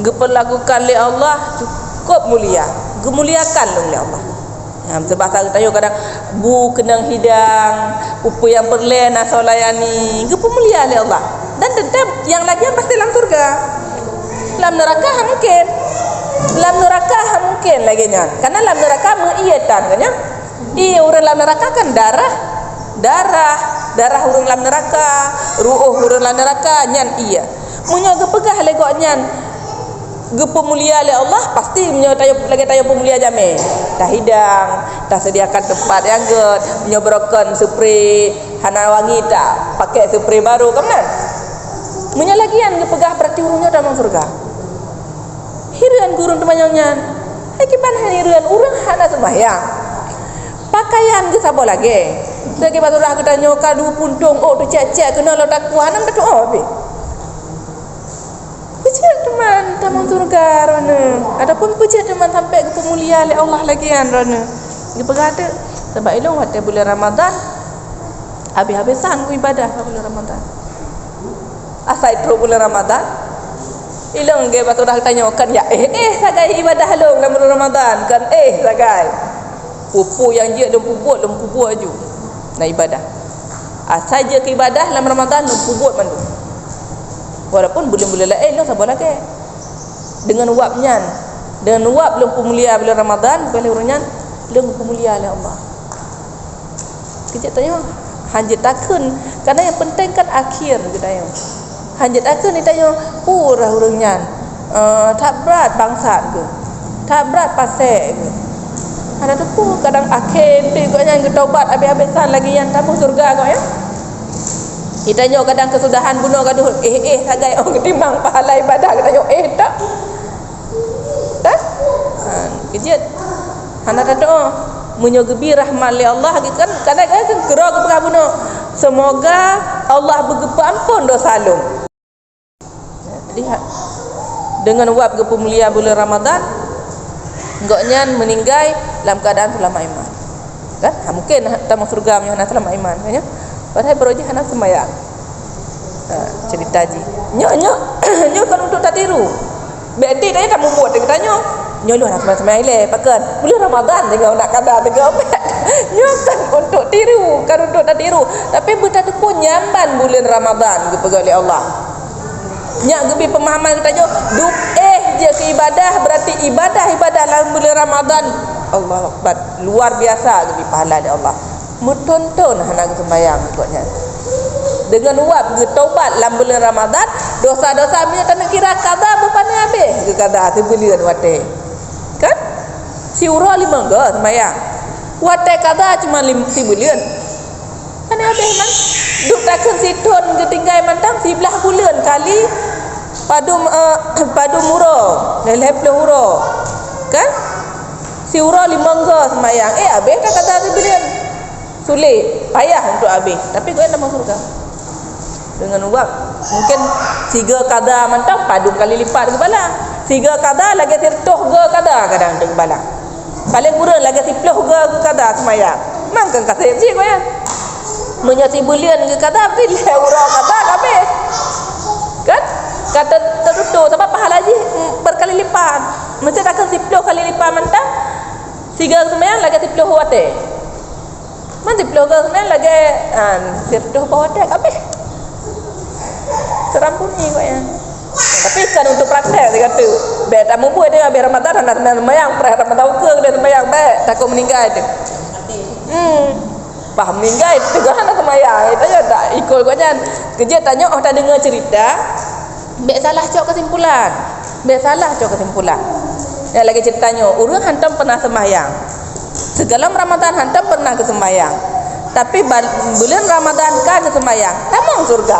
geperlakukan oleh Allah cukup mulia. Gemuliakan oleh Allah. Sebab saya tahu kadang bu kenang hidang, pupu yang berlen asal layani, gepu mulia oleh Allah. Dan tetap yang lagi pasti dalam surga. Dalam neraka mungkin. Dalam neraka mungkin lagi nya. Karena dalam neraka mengiatan kan ya. Iya urang dalam neraka kan darah urang dalam neraka, ruh urang dalam neraka nyan iya. Munyo gepegah legok nyan. Gepu mulia oleh Allah pasti menyo lagi tayo pemulia jame. Dah hidang, dah sediakan tempat yang good, menyo broken spray hana wangi tak, pakai spray baru kan. Munyo lagian gepegah berarti urungnya dalam surga. Hiruan gurun temanyongnya. Kiban hiruan urang hana sembahyang. Pakaian ge sabo lagi. Lagi baturah kita nyoka du puntung oh tu cek-cek kena lo tak kuanan betul apa? Puja teman tamang surga rona. Adapun puja teman sampai ke pemulia oleh Allah lagian rona. Ge berada sebab ilmu hati bulan Ramadan habis-habisan ku ibadah bulan Ramadan. Asai terus bulan Ramadan. Ilang ge baturah tanya kan ya sagai ibadah long dalam bulan Ramadan kan sagai. Pupu yang dia dan puput aju. Nah ibadah. Saja ke ibadah dalam Ramadan dan puput mandu. Walaupun bulan-bulan lain lo sabar lagi. Dengan wabnya, dengan wab belum pemulia bulan Ramadan, boleh urunyan belum pemulia oleh Allah. Kita tanya, hanjit takun, karena yang penting kan akhir kita tanya. Hanjit takun ni tanya, urah urunyan, tak berat bangsa ke, tak berat pasek ke. Ada tu pun kadang akhir, kau yang ketaubat habis-habisan lagi yang tamu surga kau ya. Kita tanya kadang kesudahan bunuh gaduh sagai orang ketimbang pahala ibadah kita tanya tak kejut hana doa munyo gebi rahmat li Allah kan kadang-kadang gerok ke bunuh semoga Allah bergepa ampun dosa lu. Lihat dengan wab ke pemulia bulan Ramadan ngoknya meninggal dalam keadaan selama iman kan mungkin tamu surga punya selama iman kan ya. Padahal berojih anak sembahyang. Cerita ji. Nyok kan untuk tak tiru. Berarti dia tak membuat dia tanya. Nyok lu anak sembahyang le pakan. Bulan Ramadan tengok nak kada tengok. Nyok kan untuk tiru, kan untuk tak tiru. Tapi betul pun nyamban bulan Ramadan kepada oleh Allah. Nyak gebi pemahaman kita tanya, duk je ke ibadah berarti ibadah dalam bulan Ramadan. Allah Akbar. Luar biasa gebi pahala dari Allah. Mentonton anak sembahyang ikutnya dengan wab taubat dalam bulan Ramadan dosa-dosa punya tak nak kira kada berpana habis ke kada sebulan wate kan si urah 5 ke sembahyang wate kada cuma 5 bulan kan habis man duk takkan situn ketinggai mantang 11 bulan kali padu murah lelep lohuro kan si urah 5 ke sembahyang habis tak kada sebulan sulit, payah untuk habis. Tapi kau yang dalam surga dengan uang mungkin 3 kada mantap padu kali lipat ke bala 3 kada lagi tirtuh ke kada kadang ke bala paling kurang lagi 10 ke kada semayang mangkan kasih je kau ya menyati bulian ke kada berarti urang kada habis kan kata tertutup sebab pahala je berkali lipat macam takkan 10 kali lipat mantap 3 semayang lagi 10 wate nanti pelogak sebenarnya lagi sirtuh bawah dek habis terampuni kok ya tapi kan untuk praktek dia kata baik tak mampu dia habis Ramadan nak sembahyang perah Ramadan ke dia sembahyang baik takut meninggal tu paham meninggal tu kan nak sembahyang itu je tak ikut kau jangan kerja tanya tak dengar cerita baik salah cok kesimpulan yang lagi ceritanya urang hantam pernah sembahyang segala Ramadan hantam pernah ke sembahyang tapi bulan Ramadan kan ke sembahyang tamang surga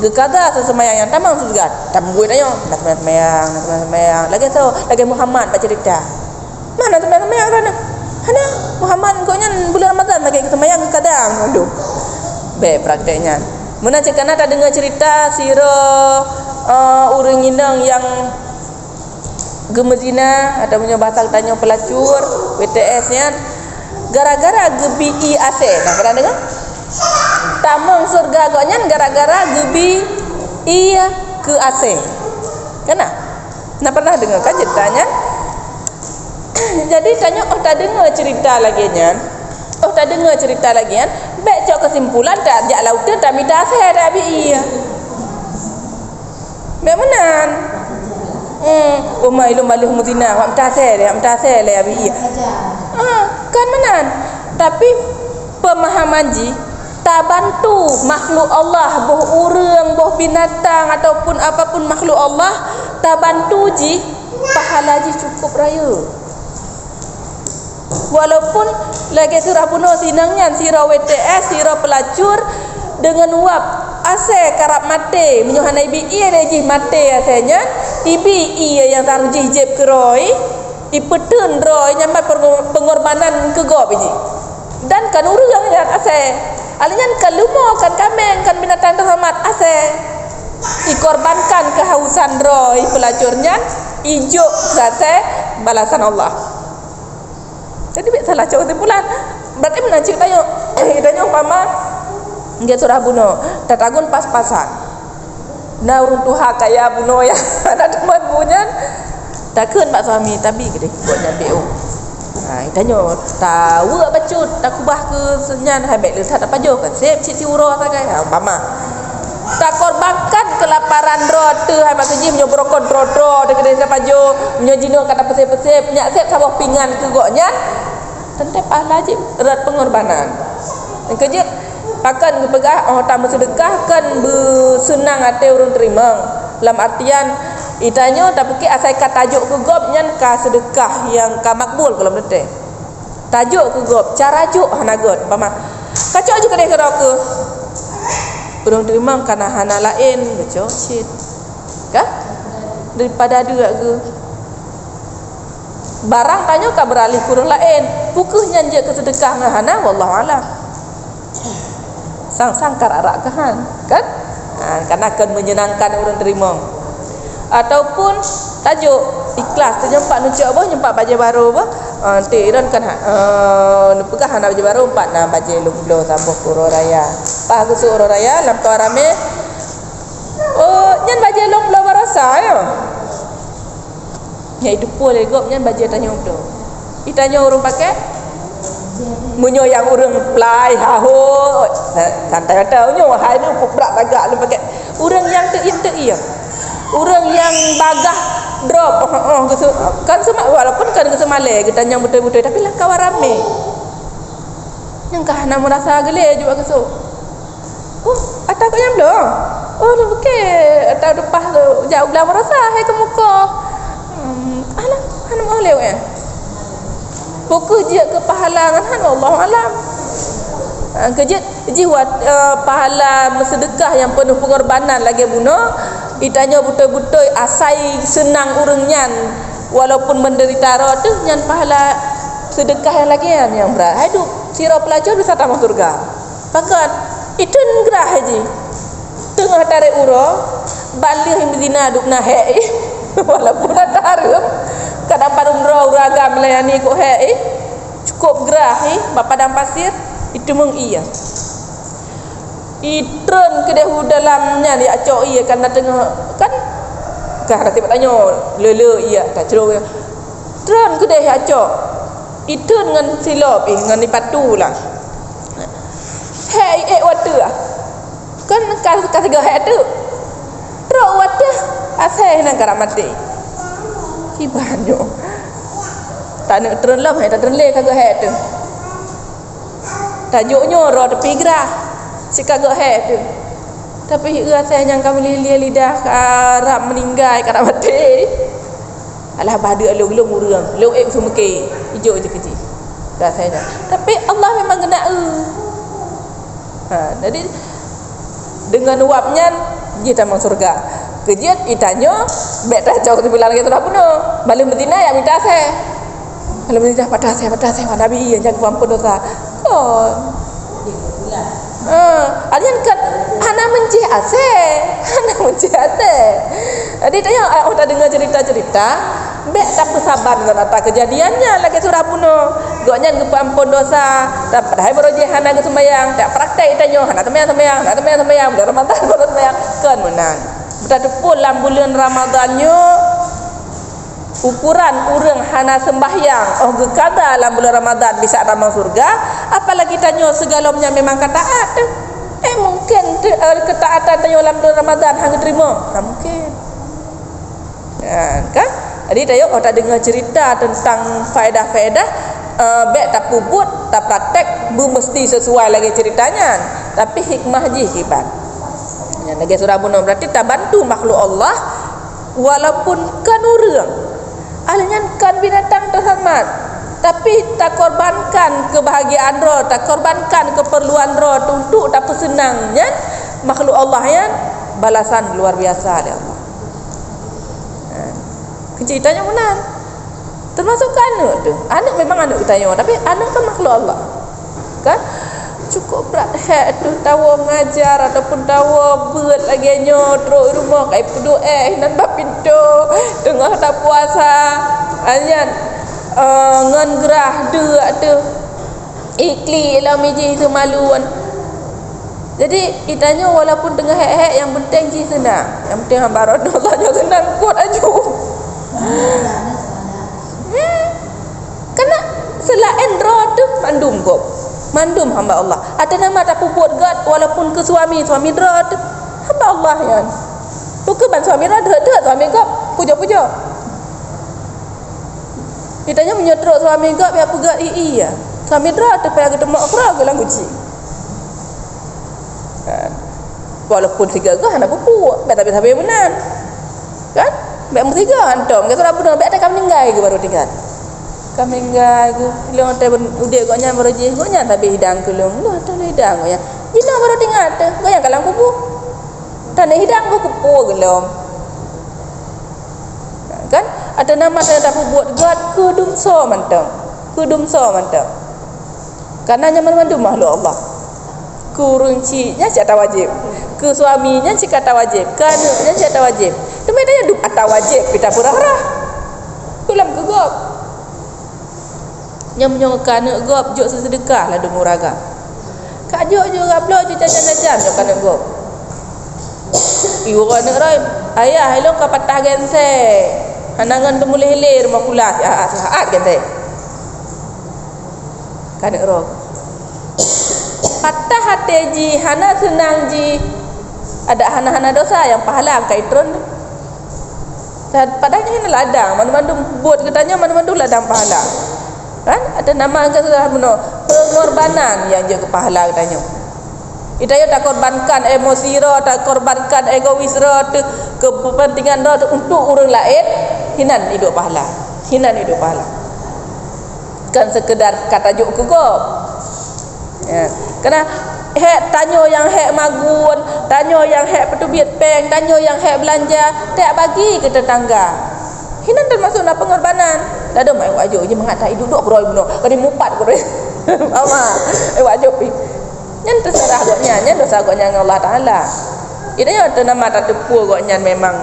gekada sembahyang yang tamang surga tam gue tanya nak sembahyang lagi Muhammad baca cerita mana sembahyang hana Muhammad kau nya bulan Ramadan lagi ke sembahyang gekada aduh baik prakteknya mana cekana tak dengar cerita sirah urang indang yang gemezina atau punya bahasa tanya pelacur WTS nya gara-gara gebi IAC nah pernah dengar tamang surga goknya gara-gara gebi iya ke AC kena nah pernah dengar kan ceritanya Jadi tanya, oh tak dengar cerita lagi nyan. Oh tak dengar cerita lagi kan. Baik cok kesimpulan tak jak lautan tak minta saya dah bi iya. Baik menan. Umai lu maluh muzina, hak minta saya dah bi iya. Kan menan. Tapi pemahaman ji tak bantu makhluk Allah, boh urang, boh binatang ataupun apapun makhluk Allah, tak bantu ji pahala ji cukup raya. Walaupun lagi surah bunuh sinangnya sirah WTS, sirah pelacur dengan wap ase karap mate menyuhana ibi iya lagi mate asenya ibi iya yang taruh jijib keroi ipetun roi nyampai pengorbanan ke go biji dan kan urang yang ase alinyan kan lumo kan kameng kan binatang terhormat ase dikorbankan kehausan roi pelacurnya ijuk ase balasan Allah. Jadi salah cakap timpulan. Berarti menancik tanya, tanya umpama dia surah bunuh, tatagun pas-pasan. Nah urung tuha kaya bunuh ya, ada teman bunyan. Takkan pak suami tapi gede buatnya BO. Nah, tanya tahu tak bacut, tak kubah ke senyan habis letak apa jo kan. Sip cik uro tak kaya umpama. Tak korbankan kelaparan rote hai mak seji menyo kontrol dekat siapa jo menyo jino kata pesep-pesep nyak sep sabah pingan ke goknya tentu pahala je erat pengorbanan kejut pakan pegah oh tamu sedekah kan bersenang hati urang terima dalam artian itanya tapi asai ka tajuk ke gop nyan ka sedekah yang ka makbul kalau betul tajuk ke gop cara juk hanagot pama kacau je kedai ke urang terima kana hana lain beco shit kan daripada ada ke barang tanya ka beralih kurang lain pukuhnya je ke sedekah ngah hana wallahu alam sang kararak kahan kan karena akan menyenangkan orang terima ataupun tajuk ikhlas tu nyempak nucuk apa nyempak baju baru apa nanti iron kan pegah hana baju baru empat na baju lumblo sambuh puro raya pak gusu uro raya lampau rame nyan baju lumblo barasa ya itu boleh gop nyan baju tanya umdo itanya urung pakai munyo yang urang plai haho santai tahu nyo hai ni berat agak lu pakai urang yang teu iya urang yang bagah drop kan semua walaupun kan ke semale kita yang betul-betul tapi lah kawan rame yang kahana merasa gele juga kesu atak kau yang belum lu okey atau depan tu jauh belah merasa hai ke muka alah hana mau lewat pokok je ke pahala kan Allah alam kejut jiwat pahala sedekah yang penuh pengorbanan lagi bunuh itanya betul-betul asai senang urangnya walaupun menderita roh tu nyan pahala sedekah yang lagi yang berat hidup sirah pelacur bisa tamat surga bahkan itu ngerah haji tengah tarik uro balih Medina duk nahe walaupun ada harum kadang parum roh uraga melayani kok he cukup gerah bapa dan pasir itu mung iya itren kedehu dalamnya dia acok iya kan tengah kan kah tiba tanya lele iya tak cerok tren kedeh acok itu dengan silop dengan dipatu lah hei water kan kasih gah tu teruk water asai nak karamati ibanyo tak nak tren lah tak tren le kagak he tu tajuknya roh tepi gerah si kagak he tu tapi rasa yang kami lidah karap meninggal karap mati alah badu alung-alung urang lu semua ke hijau je kecil rasanya tapi Allah memang kena jadi dengan uapnya kita masuk surga kejut itanya bek dah jauh tu bilang kita dah penuh balik betina ya minta saya balik betina pada saya nabi yang jaga ampun dosa alian kan hana menci ase jadi tanya tak dengar cerita bek tak sabar dengan atas kejadiannya lagi surah bunuh goknya gepa ampun dosa tak pada berojeh hana ke sembahyang tak praktek tanya hana sembahyang bulan Ramadan sembahyang kan menan berada pun dalam bulan Ramadannya ukuran urang hana sembahyang ge kada dalam bulan Ramadan bisa ramang surga, apalagi tanyo segalomnya memang ketaat. Mungkin ketaatan tanyo dalam bulan Ramadan hang terima. Mungkin. Kan? Jadi tayo tak dengar cerita tentang faedah-faedah baik tak puput, tak praktek, mesti sesuai lagi ceritanya. Tapi hikmah je hebat. Yang lagi surah bunuh berarti tak bantu makhluk Allah walaupun kan urang. Alanya kan binatang terhormat, tapi tak korbankan kebahagiaan roh, tak korbankan keperluan roh untuk tak senangnya makhluk Allah yang balasan luar biasa oleh Allah. Ceritanya benar. Termasuk anak tu. Anak memang anak kita, tapi anak kan makhluk Allah. Kan? Cukup berat tu tahu mengajar ataupun tahu buat lagi nyodro rumah kai pedu nan bab pintu tengah tak puasa anyan ngan gerah deuk tu ikli lah miji tu maluan. Jadi itanya walaupun tengah hek-hek yang penting ji senang, yang penting hamba Allah jo senang kuat aju. Kena selain roh tu mandum kok. Mandum hamba Allah. Ada nama tak puput gat walaupun ke suami roh tu hamba Allah ya. Bukan suami roh dah suami kok puja-puja. Kitanya menyetruk suami gat biar pegat iya. Suami roh tu payah ketemu akhirah ke lang uji. Kan? Walaupun tiga gah nak puput, tapi benar. Kan? Mek tiga antum, kata apa dah mek tak meninggal ke baru tinggal. Kami meninggal ke, long teh udah goknya baru je, goknya tapi hidang ke long, lu tak hidang goknya. Jina baru tinggal tu, goknya kalang kupu. Tak nak hidang gok kupu ke long. Kan? Ada nama saya tak buat gat kedumso mantang. Kedumso mantang. Karena nyaman mandu makhluk Allah. Kuruncinya cata wajib. Ke suaminya cakap wajib, ke anaknya cakap wajib. Demi dia duk atau wajib kita pura-pura. Pulang ke gop. Yang menyongkan anak gop jok sesedekah lah demu raga. Kak jok juga blok je jajan-jajan jok anak gop. Ibu anak rai, ayah hello ka patah gense. Hanangan tu mulai hilir rumah pula saat gense. Kanak ro. Patah hati ji, hana senang ji. Ada hana-hana dosa yang pahala angkai turun. Dan padahal ini ladang, mana-mana buat katanya mana-mana ladang pahala. Kan? Ada nama angka sudah benar. Pengorbanan yang je ke pahala katanya. Itaya tak korbankan emosi roh, tak korbankan egois roh, kepentingan roh untuk orang lain, hinan hidup pahala. Hinan hidup pahala. Kan sekedar kata juk ke gop. Ya. Kena hek tanyo yang hek magun, tanyo yang hek petubit peng, tanyo yang hek belanja, tak bagi ke tetangga. Hinan termasuk nak pengorbanan. Dah ada mai wajib je mengatai duduk beroi beno. Kani mupat beroi. Mama, wajib pi. Nyan terserah goknya, nyan dosa goknya dengan Allah Taala. Idanya ada nama tak tepu goknya memang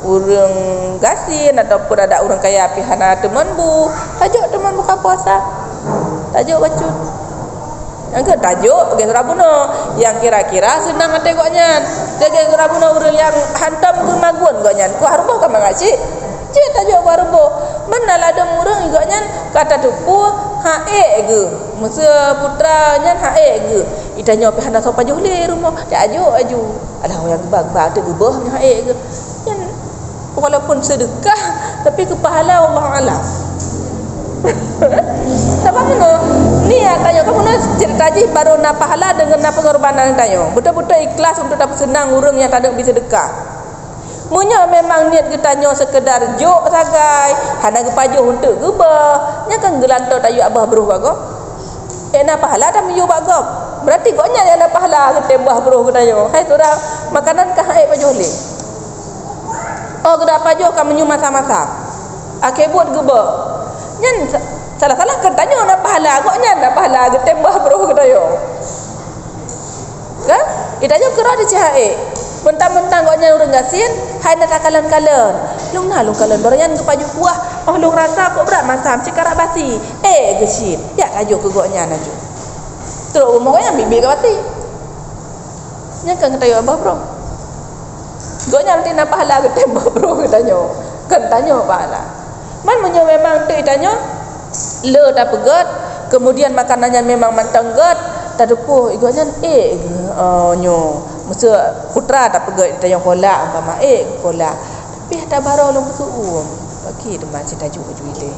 urang gasin ataupun ada orang kaya pihana teman bu. Tajuk teman buka puasa. Tajuk bacut. Yang ke tajuk ge surabuno yang kira-kira senang hati goknya. Ge surabuno urang yang hantam ke magun goknya. Ku harbo ka mengaji. Je tajuk ku harbo. Manalah ada urang goknya kata tepu hae ge. Masa putranya hae ge. Itanya pi hendak sopa johli rumah. Dia aju. Alah yang gebag-bag tu gebah nya hae ge. Yang walaupun sedekah tapi kepahala Allah alam. Sebab mana? Ni tanya kamu nak cerita je baru nak pahala dengan nak pengorbanan tanya. Betul-betul ikhlas untuk dapat senang urang yang tak ada bisa sedekah. Munya memang niat kita nyo sekedar jok sagai, hana gepajuh untuk gebah. Nya kan gelantar tayu abah beruh bago. Nak pahala dah miyu bago. Berarti koknya dia nak pahala ke tembah beruh ke tayo. Hai surah makanan kah ai pajuh le. Oh gedak pajuh kan menyu masa-masa. Akebut gebah. Nyan salah-salah kan tanya nak pahala koknya nak pahala ke tembah beruh ke tayo. Kan? Itanya kira di cahai. Mentang-mentang koknya urang gasin, hai nak kalan-kalan. Lung kalan baranyan ke paju kuah. Oh lung rasa kok berat masam cikarak basi. Gesin. Ya kaju ke koknya naju. Terus umurnya bibi ke basi. Nya kan tayo abah bro. Koknya nanti nak pahala ke tembah bro ke tanya. Kan tanya pahala. Man menyo memang tu itanya le tak pegat, kemudian makanannya memang mantanggat, tak depuh iganya nyo masa putra tak pegat itanya kolak umpama kolak. Tapi tak baro long suum. Bagi deman si tajuk ile.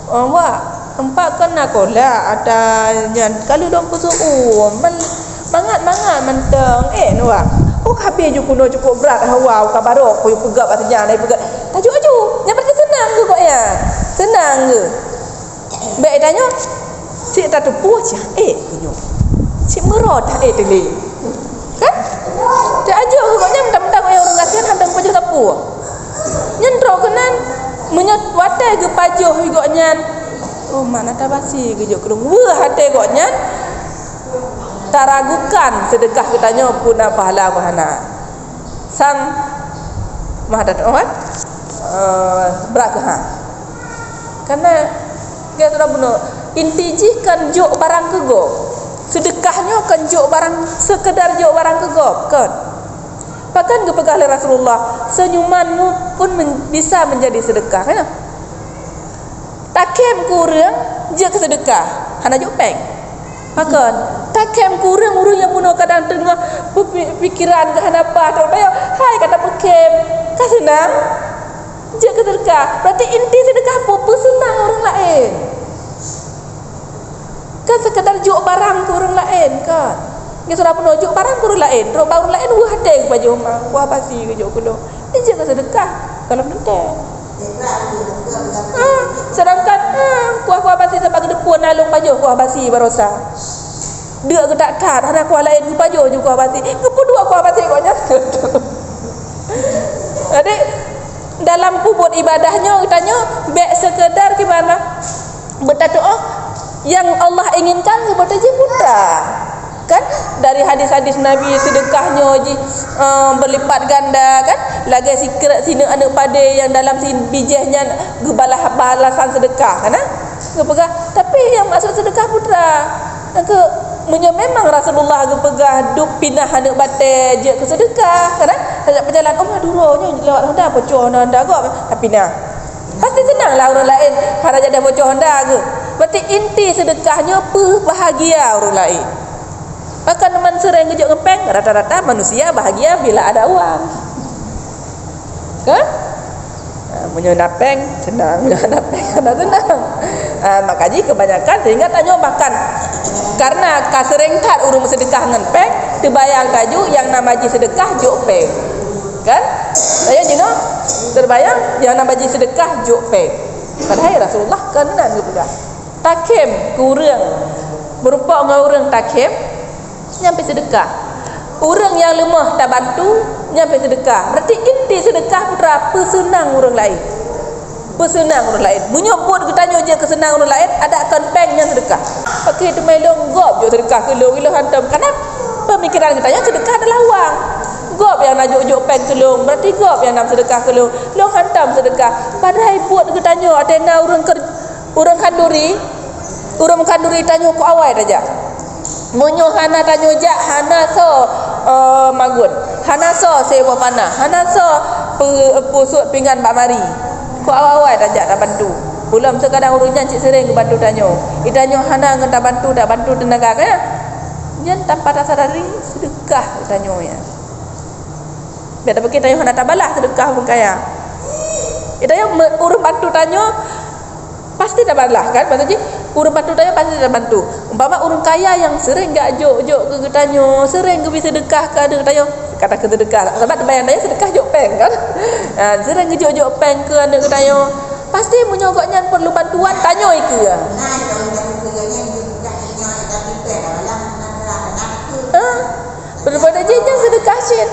Wah, empat kena kolak ada nyan kalau long suum mangat mentang nuah. Oh habis je kuno cukup berat hawa ka baro ko pegat batnya dai pegat. Tajuk yang berarti tenang ke kok ya. Tenang ke. Baik tanya, cik tak tepuh je. Kunyo. Cik merot teli. Kan? Cik aja ke kok nyam mentang orang kasihan handang pajah tepuh. Nyendro kenan menyat watai ke pajuh kok nyan. Oh mana tak basi ke jok kelung. Wah hati kok nyan. Tak ragukan sedekah katanya puna pahala wahana. Sang mahadat berat ke karena dia sudah benar intiji kan jok barang kego sedekahnya kan jok barang sekedar jok barang kego kan bahkan kepegah oleh Rasulullah senyumanmu pun bisa menjadi sedekah kan takem kurang je ke sedekah hana jok peng makan takem kurang urang yang puno kadang tengah pikiran ke hana apa tak tahu hai kata pekem kan senang je ke sedekah. Berarti inti sedekah apa senang orang lain. Kan sekadar juk barang ke orang lain kan. Dia sudah penuh juk barang ke orang lain. Terus orang lain wah ada ke baju rumah. Wah pasti ke juk kuno. Ini je ke sedekah. Kalau penting. Sedangkan kuah-kuah pasti sebab ke depan nalung baju kuah basi barosa. Dia ke tak kat. Ada kuah lain ke baju je kuah basi. Kedua kuah basi kau nyata. Adik dalam kubur ibadahnya katanya baik sekedar gimana berdoa yang Allah inginkan seperti je putra kan dari hadis-hadis Nabi sedekahnya berlipat ganda kan lagi sikrat sini anak pada yang dalam bijihnya balasan sedekah kan pegang tapi yang maksud sedekah putra ke memang Rasulullah pegah duk pinah anak batai je ke sedekah kan ajak berjalan duronya lewat Honda bocor Honda kok tapi nah pasti senanglah orang lain harap jadi bocor Honda ke berarti inti sedekahnya bahagia orang lain bahkan teman sering kejut ngepeng rata-rata manusia bahagia bila ada uang kan punya napeng senang punya napeng senang makanya kebanyakan sehingga tanya bahkan karena kasering kat urung sedekah ngan peng terbayang taju yang nama ji sedekah juk peng kan saya jino terbayang yang nama ji sedekah juk peng padahal Rasulullah kena juga takem kurang berupa orang takem nyampe sedekah orang yang lemah tak bantu nyampe sedekah berarti inti sedekah putra pesenang orang lain pesenang orang lain menyebut ketanya je kesenang orang lain ada akan pengnya sedekah pakai tu melong gop je sedekah kelong ilo hantam karena pemikiran katanya sedekah adalah uang gop yang nak juk peng kelong berarti gop yang nak sedekah kelong lo hantam sedekah padahal buat ketanya ada orang kanduri tanya ku awal aja munyo hana tanya jak hana so magun hana so sewa panah hana so pusut pinggan Pak Mari ku awal aja tak bantu belum sekadang urusnya cik sering bantu tanya itanya hana ngan tak bantu tenaga kan jan tanpa rasa dari sedekah tanya ya biar tak tanya hana tak balas sedekah pun kaya itanya urus bantu tanya pasti tak balas kan maksudnya urun bantu tanya pasti tak bantu umpama urun kaya yang sering gak jok ke tanya sering ke bisa sedekah ke ada tanya kata ke sedekah sebab bayang tanya sedekah jok peng kan sering ke jok peng ke ada ke tanya pasti menyogoknya perlu bantuan tanya itu ya pada je yang sedekah syed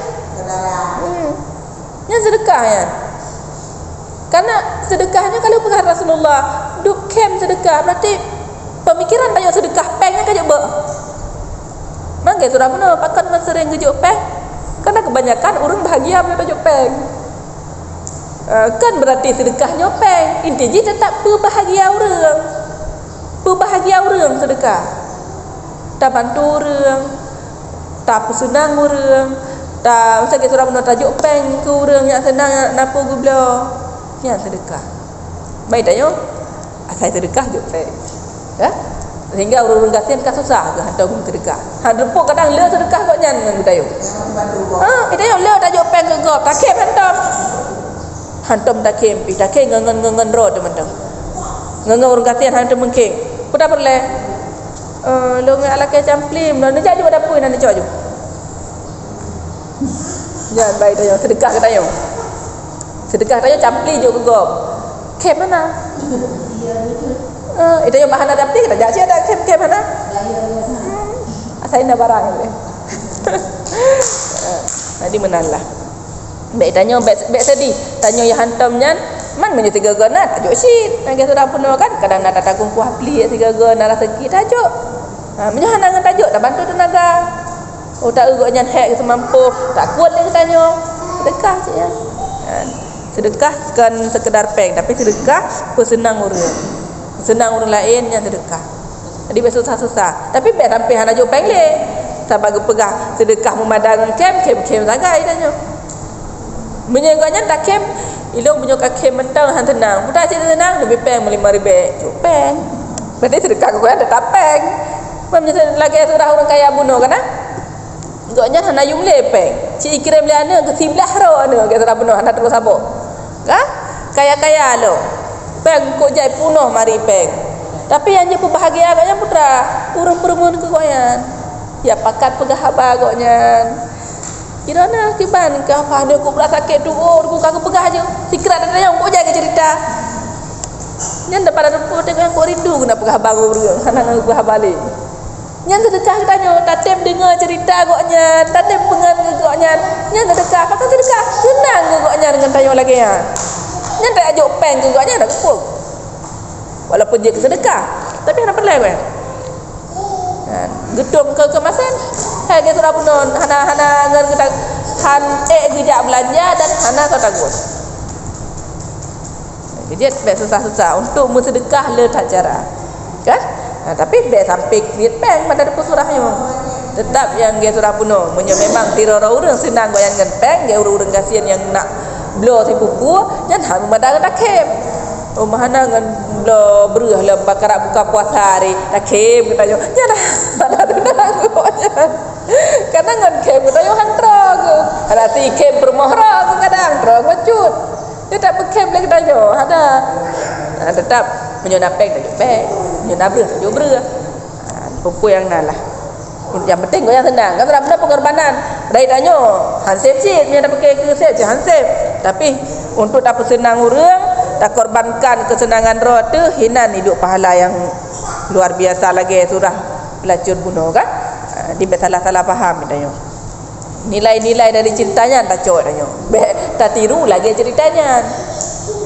yang sedekah ya karena sedekahnya kalau pegang Rasulullah duk kem sedekah berarti pemikiran banyak sedekah pengnya kajak ber mangga sudah mana pakan sering kejuk peng karena kebanyakan orang bahagia bila kejuk peng kan berarti sedekahnya peng intinya tetap berbahagia orang sedekah tak bantu orang tak pesenang orang tak misalnya sudah mana tajuk peng ke orang yang senang napa gubla yang sedekah Baik tanya, saya sedekah je pek. Ya? Sehingga urang gasian kan susah ke hantar gum sedekah. Han repuk kadang le sedekah kok nyan dengan budaya. Itu yang le tajuk peng ke gop, tak kem hantam. Hantam tak kem, pi tak kem ngen ro teman-teman. Ngen urang gasian hantam mengking. Kuda perle. Lo ngai ala ke camplim, lo jadi pada pui nan dicoju. Jangan baik tanya sedekah ke tanya. Sedekah tanya campli je ke gop. Kem mana? Itu yang bahan ada peti kita jadi ada kem mana? Asain dah barang ni. Jadi menanlah. Baik tanya baik sedih. Tanya yang hantamnya man menyo 3 gona tajuk sit. Nang sudah penuh kan kadang nak takung kuah pli 3 gona rasa sikit tajuk. Menyo hanangan tajuk dah bantu tenaga. Oh tak ugaknya hek semampu. Tak kuat dia tanya. Sedekah je ya. Sedekah kan sekedar peng tapi sedekah pesenang orang. Senang orang lain yang sedekah. Jadi susah-susah. Tapi baik sampai hana jo peng le. Sampai pegah sedekah memadang kem sagai tanya. Menyeganya tak kem ilung punya kem mentang han tenang. Budak cik tenang lebih peng 5,000 jo peng. Berarti sedekah kau ada tak peng. Macam lagi surah orang kaya bunuh kan ah? Gaknya hana yung lepeng. Cik kirim le ana ke 11 ro ana ke surah bunuh hana terus sabuk. Kah? Kaya-kaya lo. Peng kok jai punuh mari peng. Tapi yang je bahagia agaknya putra, urang perempuan ke goyan. Ya pakat pegah haba agaknya. Kirana kiban ke apa ada ku pula sakit tu ku kagak pegah je. Sikrat ada yang kok jai ke cerita. Nyan depan ada report yang kok rindu guna pegah haba urang, hanang pegah balik. Nyan sedekah tanya, tatem dengar cerita agaknya, tatem pengan agaknya. Nyan sedekah, kata sedekah, senang agaknya dengan tanya lagi ya. Nyan tak ajak peng ke agaknya dah kepuk. Walaupun dia sedekah, tapi hana perlu kan. Gedung ke kemasan. Hai ke surah punon, hana ngan kita han gejak belanja dan hana kau takut. Jadi susah-susah untuk bersedekah le tak cara. Kan? Tapi be sampai create peng pada depan surahnya. Tetap yang dia surah puno memang tirara urang senang goyang ngan peng, dia urang kasihan yang nak blow si buku, yang hang madang tak kem. Oh mahana ngan blow beruh le bakar buka puasa hari tak kem kita yo. Ya dah. Ada tenang goyang. Kadang ngan kem kita yo han trog. Ada si kem permohra kadang trog macut. Dia tak bekem lagi kita yo. Ada. Tetap menyona peng tak peng. Menyona beruh tak beruh. Pupu yang nalah. Yang penting goyang senang. Kan benar pengorbanan. Dari tanya, hansip sih, dia dah pakai ke sip, hansip. Tapi untuk dapat senang orang, tak korbankan kesenangan roh tu, hinan hidup pahala yang luar biasa lagi surah pelacur bunuh kan? Dia salah-salah faham tanya. Nilai-nilai dari ceritanya tak cok tanya. Tak tiru lagi ceritanya.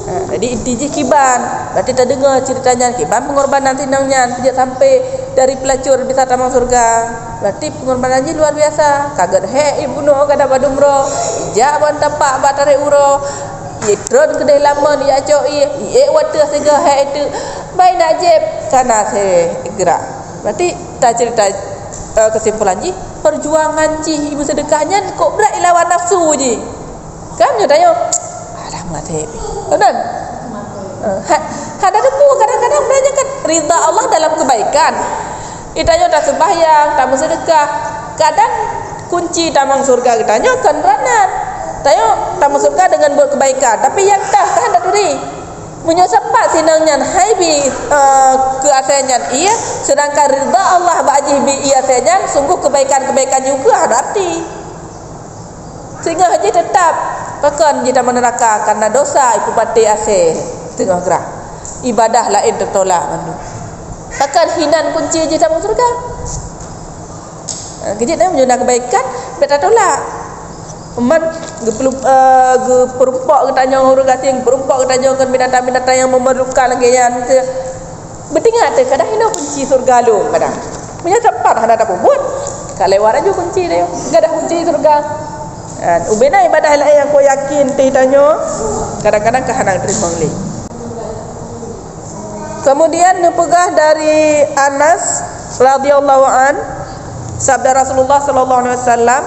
Jadi inti je kiban. Berarti tak dengar ceritanya kiban pengorbanan senangnya sejak sampai dari pelacur bisa tamang surga. Berarti pengorbanannya luar biasa. Kagak hek ibuno kada badumro. Ija ban tapak batare uro. Yetron kedai lama dia acok water sega hek itu. Baik nak jeb sana se gerak. Berarti tak cerita kesimpulan ji perjuangan ji ibu sedekahnya kok berat lawan nafsu ji. Kan dia tanya alah mati. Benar? Ada debu kadang-kadang banyak kan ridha Allah dalam kebaikan. Itanya tak sembahyang, tak bersedekah. Kadang kunci tamang surga kitanya kan ranan. Tayo tamang surga dengan buat kebaikan. Tapi yang tak ada diri. Punya sempat sinangnya haibi ke asalnya ia sedangkan ridha Allah ba'ji bi ia asalnya sungguh kebaikan-kebaikan juga ada arti. Sehingga haji tetap bahkan kita meneraka karena dosa ibu pati asih tengah gerah. Ibadah lain tertolak mandu. Takkan hinan kunci je sama surga. Kejit dah menjuna kebaikan beta tolak. Man perempak ke tanya orang gating, perempak ke tanya kan binatang-binatang yang memerlukan lagi yang bertingat tu kadang hina kunci surga lu kadang. Punya cepat hana tak buat. Kalau lewat aja kunci dia. Enggak ada kunci surga. Ubena ibadah lain yang kau yakin tanya kadang-kadang kehanang terima oleh. Kemudian dipegah dari Anas radhiyallahu an sabda Rasulullah sallallahu alaihi wasallam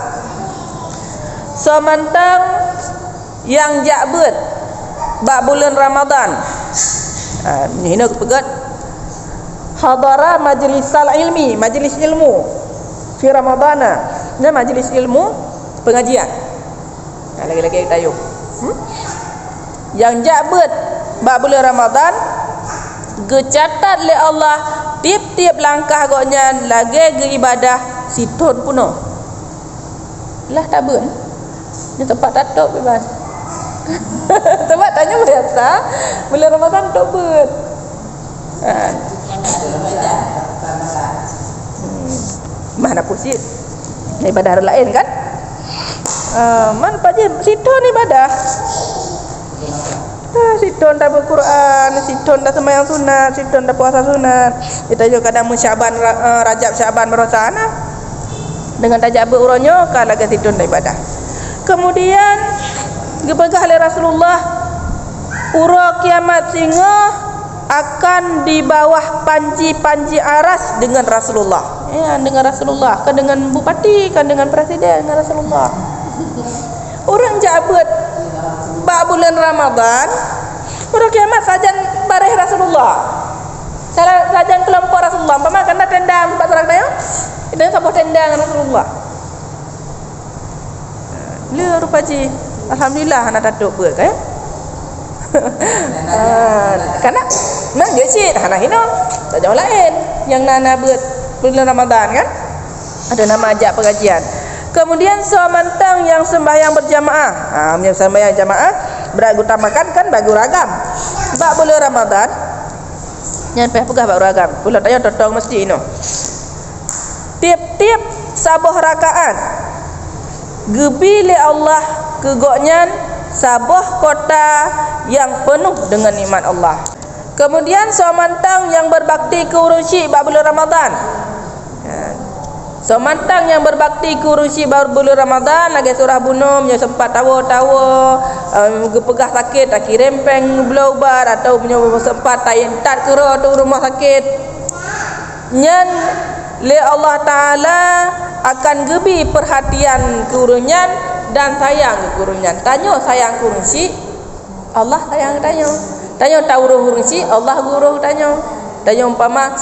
semantang yang jakbet bab bulan Ramadan Hina pegat hadara majlisal ilmi, majlis ilmu fi ramadana. Nah, majlis ilmu pengajian. Lagi-lagi kita yuk. Yang jabat bab bulan Ramadan gecatat le Allah tiap-tiap langkah goknya lagi ge ibadah siton puno. Lah tabun. Ni tempat tatok bebas. Tempat tanya biasa bulan Ramadan tok bet. Mana pusit ibadah lain kan? Man paje siton ibadah. Siton dah berquran, siton dah sembahyang sunat, siton dah puasa sunat. Kita juga kadang Syaban, Rajab, Syaban merosana dengan tajab beruronyo kalau lagi siton dah ibadah. Kemudian gepegah oleh Rasulullah ura kiamat singa akan di bawah panji-panji aras dengan Rasulullah. Ya, dengan Rasulullah, kan dengan bupati, kan dengan presiden, dengan Rasulullah. Orang jabat bab bulan Ramadan, ura kiamat sajan bareh Rasulullah. Sajan kelompok Rasulullah. Paman kena tenda tempat orang tayo. Itu sampah tenda dengan Rasulullah. Beliau rupaji. Alhamdulillah anak datuk buat kan? Karena memang dia cik anak hina tak jauh lain yang nana buat bulan Ramadan kan? Ada nama ajak pengajian. Kemudian semantang yang sembahyang berjamaah. Yang sembahyang jamaah beragutamakan kan bagi ragam. Bab bulan Ramadan yang pegah bab ragam. Kula tanya totong mesti ino. Tiap-tiap sabah rakaat gebi le Allah kegoknyan sabah kota yang penuh dengan nikmat Allah. Kemudian semantang yang berbakti ke urusi bab bulan Ramadan. Semantang yang berbakti ke urusi bulan Ramadan lagi surah bunum yang sempat tawa-tawa gepegah sakit tak kirempeng belau ubat atau punya sempat tak entat kera tu rumah sakit nyan le Allah Taala akan gebi perhatian kurunyan dan sayang kurunyan. Tanya sayang kurunsi Allah sayang tanya. Tanya tahu kurunsi Allah guru tanya. Tanya umpama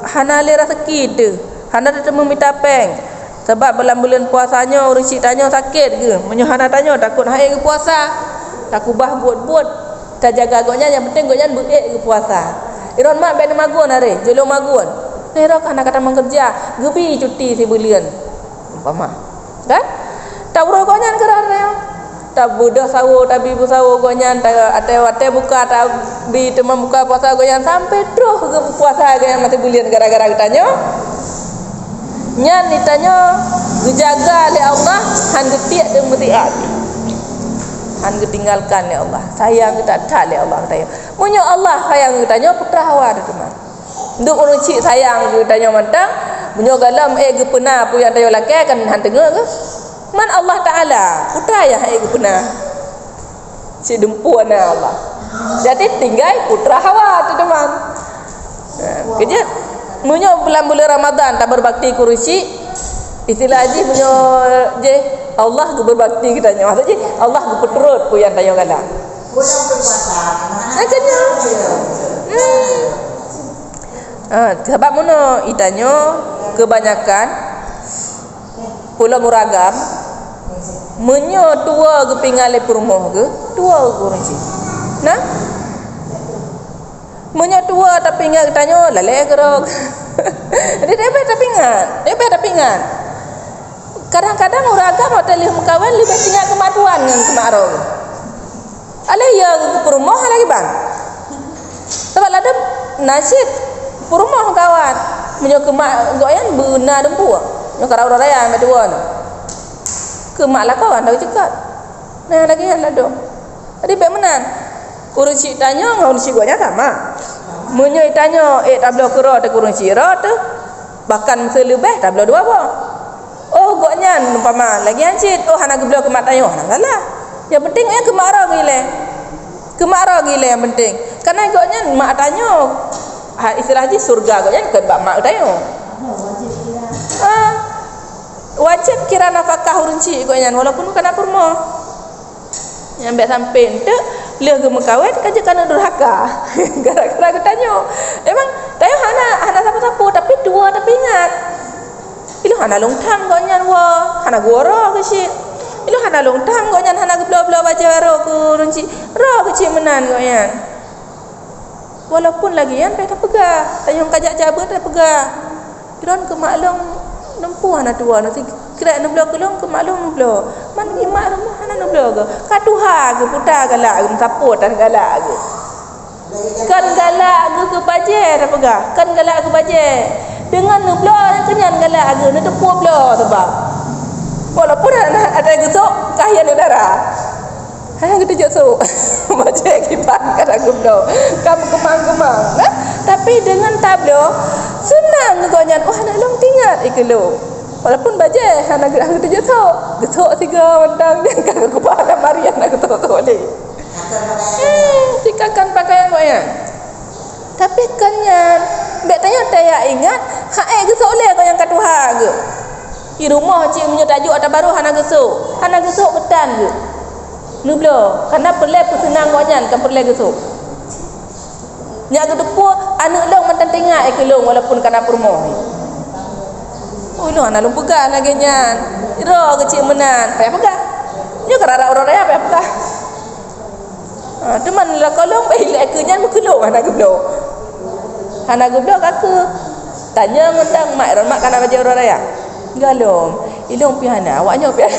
hana le rezeki tu. Hana tu meminta peng. Sebab bulan-bulan puasanya urus tanya sakit ke? Menyo hana tanya takut hai ke puasa. Tak ubah buat-buat. Tak jaga goknya yang penting goknya buek ke puasa. Iron mak ben magun hari, jelo magun. Nerok anak kata mengerja, gebi cuti sebulan. Umpama. Kan? Tak urus goknya kerana tak budak sawo tapi bu sawo goknya ate buka tak bi temam buka puasa goknya sampai terus ke puasa goknya masih bulan gara-gara tanya nyan ditanya dijaga oleh Allah han getiak dan mutiat han ditinggalkan oleh Allah sayang kita tak oleh Allah tanya munyo Allah sayang tanya putra Hawa tu teman nduk orang cik sayang tanya mantang munyo galam ge pernah pu yang tanya laki kan han tengok ke man Allah Ta'ala putra ya hai guna si dempuan Allah jadi tinggal putra Hawa tu teman kerja munyo bulan-bulan Ramadan tak berbakti kurusi istilah haji munyo je Allah berbakti kita nya maksud je Allah berperut pu yang tanya kala makanya sebab muno itanyo kebanyakan pulau muragam menyo tua ke pingale perumah ke tua kurunci nah menyo tua tapi ingat tanya lale kerok jadi dia tapi ingat kadang-kadang muragam atau lih mekawan lebih tinggal kemaduan dengan kemarau ale ya ke perumah lagi bang sebab ada nasid perumah kawan menyo kemak goyan benar dempu yang karau raya macam tu kemak lah kawan tahu cekat nah lagi yang lado jadi baik menan kurun cik tanya dengan kurun cik guanya sama menyoi tanya tablo kera te kurun cik ra tu bahkan selebih tablo dua apa oh guanya umpama lagi ancit oh hana geblo kemak tanya hana salah yang penting kemak ra gile yang penting karena guanya mak tanya istilah je surga guanya ke mak tanya wajib kira nafkah urunci goyan walaupun bukan apa rumah yang baik sampai ente Leh ge mekawet kan je kana durhaka. Gara-gara aku tanya. Emang tayo hana siapa-siapa tapi tua tapi ingat. Ilu hana longtang go nyan wa, hana goro ke si. Ilu hana longtang go nyan hana geblo-blo baca ro ku runci. Ro ke si menan go nyan. Walaupun lagi yan tak pegah. Tayong kajak jabut tak pegah. Kiron ke maklum nempuh hana tua nanti kira neblo kelong ke maklum neblo. Man gi mak rumah hana neblo ke. Katuha ke putar galak ke saput dan galak ke. Kan galak ke baje tak pegah. Kan galak ke baje. Dengan neblo kenyan galak ke ne tepuh blo sebab. Walaupun ada getok kahyan udara. Hanya kita jatuh baca kipas kadang gublo kamu kemang-kemang nah? Tapi dengan tablo senang ngegonyan wah nak long tingat ikelo walaupun baca anak kita jatuh getok tiga wandang dia kan kepala marian nak getok ni tikakan pakaian goyan tapi kanyan bek tanya taya ingat hae getok le goyan katuha ke di rumah cik punya tajuk ada baru hana gesok betan ke nublo karena perle pesenang goyan kan perle gesok nya ke depu anak long mantan tengah ekelong walaupun kana permoh oh lo anak long pegang lagi nyan iro kecil menan payah pegang nyo kerara orang raya payah pegang teman la kolong baik lek ke nyan bekelong anak geblo kaku tanya ngundang mak mak kana baca orang raya galom ilong pihana awaknya pihana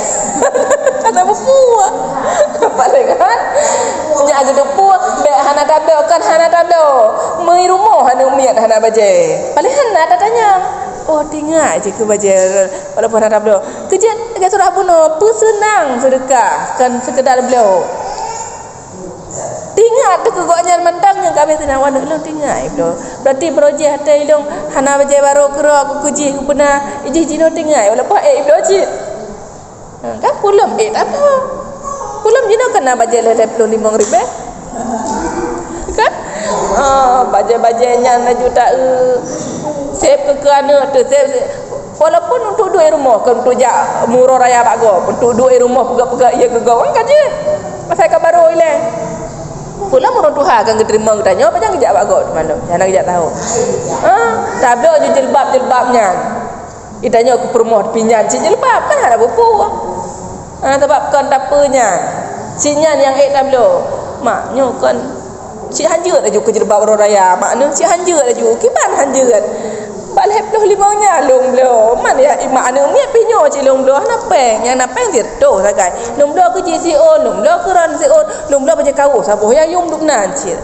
ana buah paling kan nya age depu be hana tablo kan hana tablo mai rumah hana umiat hana baje paling hana tanya oh tinggal je ke baje walaupun hana tablo kejat dekat surah buno pesenang sedekah kan sekedar beliau tinggal tu kegoknya mentang yang kami senang wana ilong tinggal beliau berarti projek hata ilong hana baje baru kero aku kuji aku pernah iji tinggal walaupun beliau ji kan pulam apa pulam jino kena baje le 25,000 kan baje-bajenya na juta save ke kerana tu save walaupun untuk duit rumah kan untuk jak murah raya bago untuk duit rumah pegak-pegak ia gegawang kan je pasal ka baru ile pulang orang Tuhan akan diterima katanya apa jangan kejap bago mana jangan kejap tahu tablo je jilbabnya itanya aku permoh pinjan si jilbab kan ada buku sebabkan tapanya sinyan yang tablo maknya kan si hanja dah juga jilbab orang raya makna si hanja dah juga kiban hanja kan balai 25 nya long blo mana ya makna mi pinyo ci long blo napeng yang napeng dia tu sagai long blo ke GCO long blo ke ran CO long blo baje kau sabo yang yung duk nan ci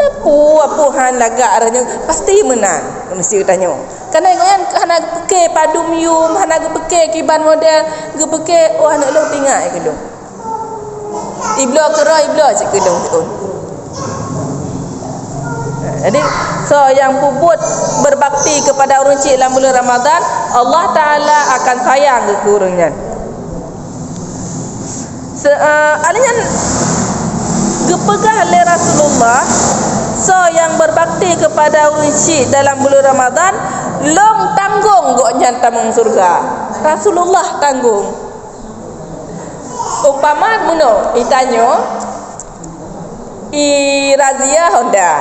apa han lagak aranya pasti menang mesti tanya karena goyan hana peke padum yum hana ge peke kiban model ge peke oh anak long tinggal ke long iblo kero iblo cik ke long tu jadi so yang puput berbakti kepada orang cik dalam bulan Ramadan Allah Ta'ala akan sayang ke kurangnya alanya gepegah oleh Rasulullah so yang berbakti kepada orang cik dalam bulan Ramadan long tanggung goknya tamang surga Rasulullah tanggung umpama muno itanyo razia Honda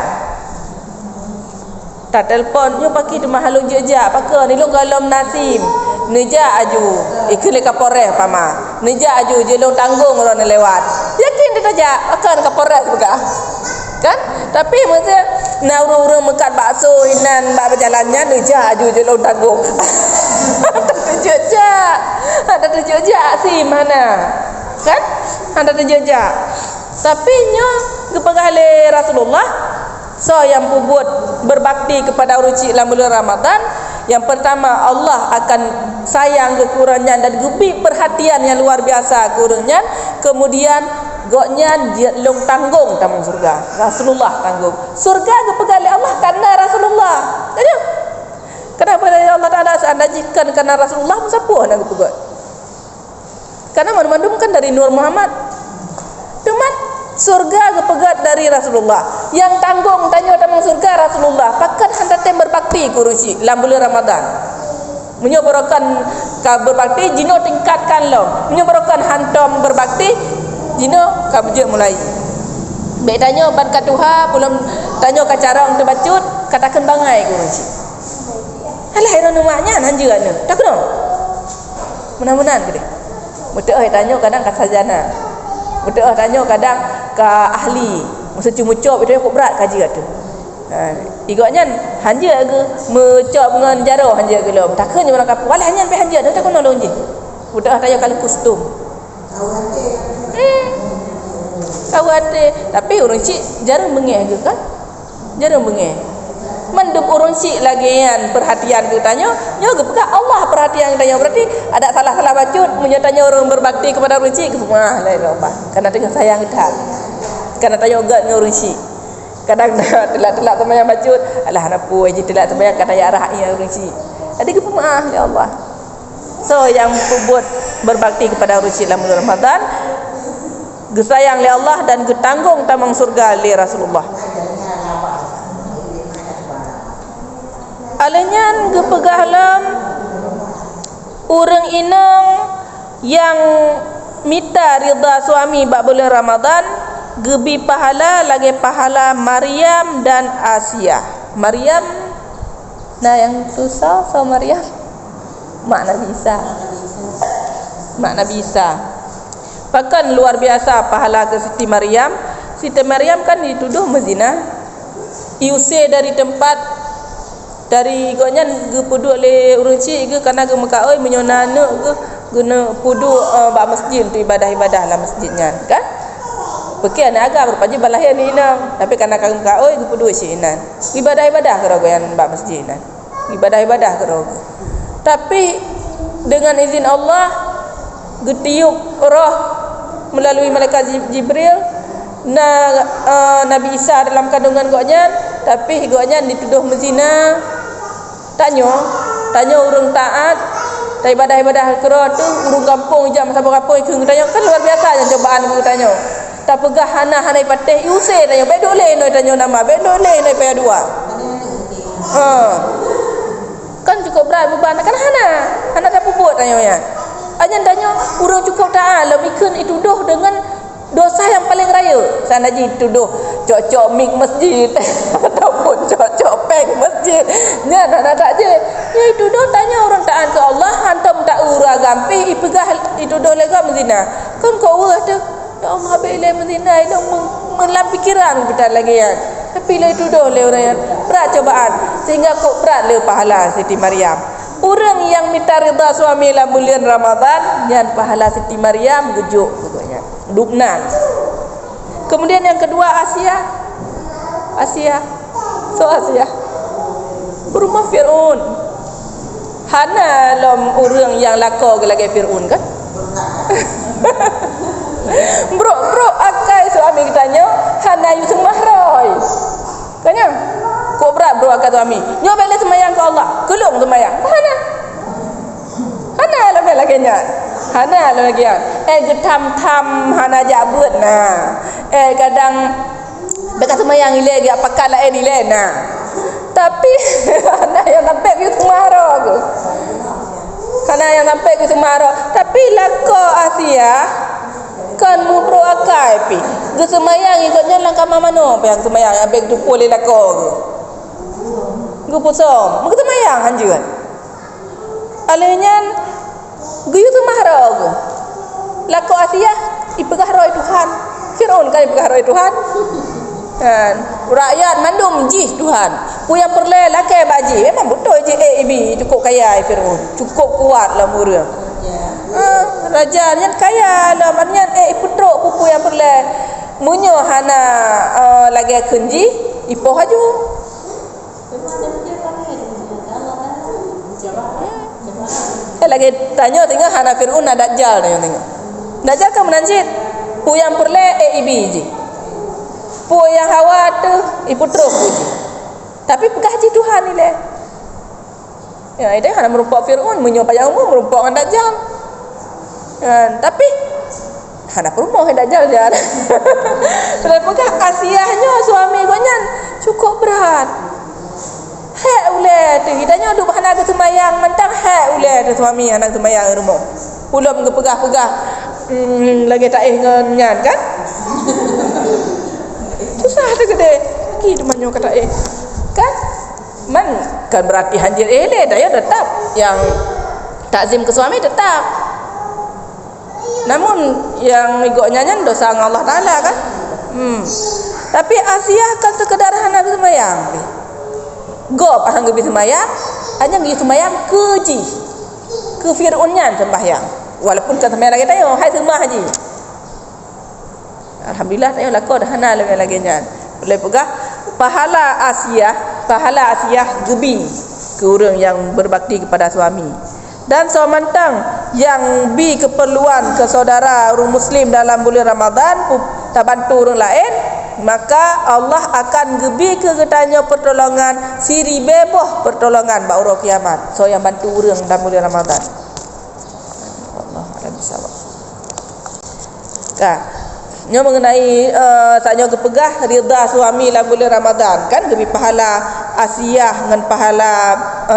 tak telefon nyo paki di mahalung jejak pakar ni long galom nasim neja aju ikhle kapore pama neja aju je long tanggung orang lewat yakin dia tajak akan kapore juga kan tapi masa nauru-uru mekat bakso inan bak berjalannya neja aju je long tanggung ada terjejak si mana kan ada terjejak tapi nyo kepegah le Rasulullah so yang puput berbakti kepada orang cik dalam bulan Ramadan yang pertama Allah akan sayang kekurangan dan gebi perhatian yang luar biasa kurangnya kemudian goknya long tanggung tamu surga Rasulullah tanggung surga kepegali Allah karena Rasulullah jadi kenapa Allah Ta'ala anda jika karena Rasulullah siapa nak kepegat karena mandu-mandu kan dari Nur Muhammad teman surga kepegat dari Rasulullah yang tanggung tanya tamang surga Rasulullah pakat hantatem berbakti kuruci dalam bulan Ramadan menyoborokan berbakti jino tingkatkan lo menyoborokan hantam berbakti jino kabujak mulai Baik tanya ban katuha belum tanya ka cara untuk bacut katakan bangai ku runcit. Alah ira numaknya nanjeuna. Tak kena. Mudah-mudahan gede. Betul tanya kadang ka sarjana. Betul tanya kadang ka ahli. Masa cuma cop itu kok berat kaji tu. Igaknya hanja ke mencop dengan jaro hanja ke lom. Takkan je orang kapal. Walah hanya pe hanja dah tak kena lonje. Betul tanya kalau kostum. Awate tapi orang cik jarang bengeh ke kan? Jarang bengeh. Menduk orang cik lagi yang perhatian ke tanya, nya ke pekak Allah perhatian tanya berarti ada salah-salah bacut menyatanya orang berbakti kepada orang cik ke semua lain apa. Karena tengah sayang dah. Karena tanya agak dengan orang cik. Kadang telak-telak sembahyang bacut, alah apa je telak sembahyang kata ya arah ya orang cik. Ada ke pemaaf ya Allah. So yang buat berbakti kepada orang cik dalam bulan Ramadan gesayang li Allah dan getanggung tamang surga li Rasulullah. Alenyan gepegahlam urang inang yang minta ridha suami bak bulan Ramadan gebi pahala lagi pahala Maryam dan Asia. Maryam nah yang susah so Maryam mak Nabi Isa. Mak Nabi Isa. Bahkan luar biasa pahala ke Siti Maryam. Siti Maryam kan dituduh menzina. Iuse dari tempat dari gonya gepudu oleh urang cik ke kana ke Mekah oi menyonana ke guna pudu bak masjid untuk ibadah-ibadah lah masjidnya kan. Pergi anak agak berpaji balahir ni inang. Tapi kana ke Mekah oi gepudu si inan. Ibadah-ibadah ke rogoyan bak masjid inan. Ibadah-ibadah ke rogo. Tapi dengan izin Allah getiup roh melalui malaikat Jibril Nabi Isa dalam kandungan goknya, tapi goknya dituduh menzina. Tanya urang taat dari ibadah-ibadah kera tu urang kampung jam sampai kampung ikut tanya kan luar biasa yang cobaan aku tanya. Tak pegah hana patih use tanya bedole no tanya nama bedole no paya dua. Kan cukup berat beban kan hana tak puput tanya ya. Hanya tanya urang cukup taat lebihkan itu doh dengan dosa yang paling raya. Sana ji tuduh cocok mik masjid ataupun cocok peng masjid. Nya nak tak je. Ya itu doh tanya orang taat ke Allah hantam tak ura gampi ipegah itu doh lega menzina. Kan kau urah tu ya Allah bila menzina itu melam pikiran kita lagi ya. Tapi lah itu doh le orang berat cobaan sehingga kok berat le pahala Siti Maryam. Orang yang minta ridha suami dalam bulan Ramadan dan pahala Siti Maryam gejuk pokoknya. Lubnan. Kemudian yang kedua Asia. So Asia. Rumah Fir'aun. Hana lom orang yang lako lagi Fir'aun kan? Bro akai suami kitanya hana yu semahroy. Kanya? Kok berat bro akai suami. Nyo balik semayang ke Allah. Kelung semayang. Hana lagi nya. Hana lagi ya. Getam-tam hana jabut nah. Kadang bekas semayang ile dia pakai lain ile nah. Tapi hana yang sampai ke semaro aku. Hana yang sampai ke semaro. Tapi lako Asia kan mubro akai pi. Ge semayang ikutnya langkah mamano pe yang semayang abek tu boleh lako. Gu pusom. Mak semayang hanjuan. Alehnya guyu tu mahra aku. Lako Asia ipegah roy Tuhan. Firaun kan ipegah roy Tuhan. Kan rakyat mandum jih Tuhan. Puya perle lakai baji. Memang betul je ibi cukup kaya Firaun. Cukup kuat lah murah. Raja nya kaya lah maknya putruk pupu yang perle. Munyo hana lagi kunji ipoh aju. Lagi tanya tengok hana Fir'aun ada Dajjal tengok. Dajjal kan menanjit. Pu yang perle ibi je. Pu yang Hawa tu iputro pu je. Tapi pegah je Tuhan ni leh. Ya itu hana merupak Fir'aun menyopa yang umum merupak dengan Dajjal. Tapi hana perumah dengan Dajjal je. Pegah Asiahnya suami gonyan cukup berat. Hak ulai tu kitanya duk hana ke sembayang mentang hak ulai tu suami anak sembayang rumah. Ulum ke pegah-pegah lagi tak ngan kan? susah tu gede pergi temannya kata kan man kan berarti hanjir eleh dah ya tetap yang takzim ke suami tetap, namun yang igoknya nyan dosa Allah Taala kan. Tapi Asiah kan sekedar hana semayang go pasang gebi semayang hanya gebi semayang ke Fir'aunnya sembahyang walaupun kan semayang lagi tayo hai semah haji alhamdulillah tayo lakon hana lagi nya boleh pegah pahala Asiah gebi ke orang yang berbakti kepada suami. Dan somantang yang bi keperluan ke saudara orang muslim dalam bulan Ramadan tak bantu orang lain, maka Allah akan gebi ke getanya pertolongan siri beboh pertolongan ba orang kiamat. So yang bantu orang dalam bulan Ramadan. Allah alam bisawab. Nya mengenai taknya kepegah ridha suami dalam bulan Ramadan kan gebi pahala Asiah dengan pahala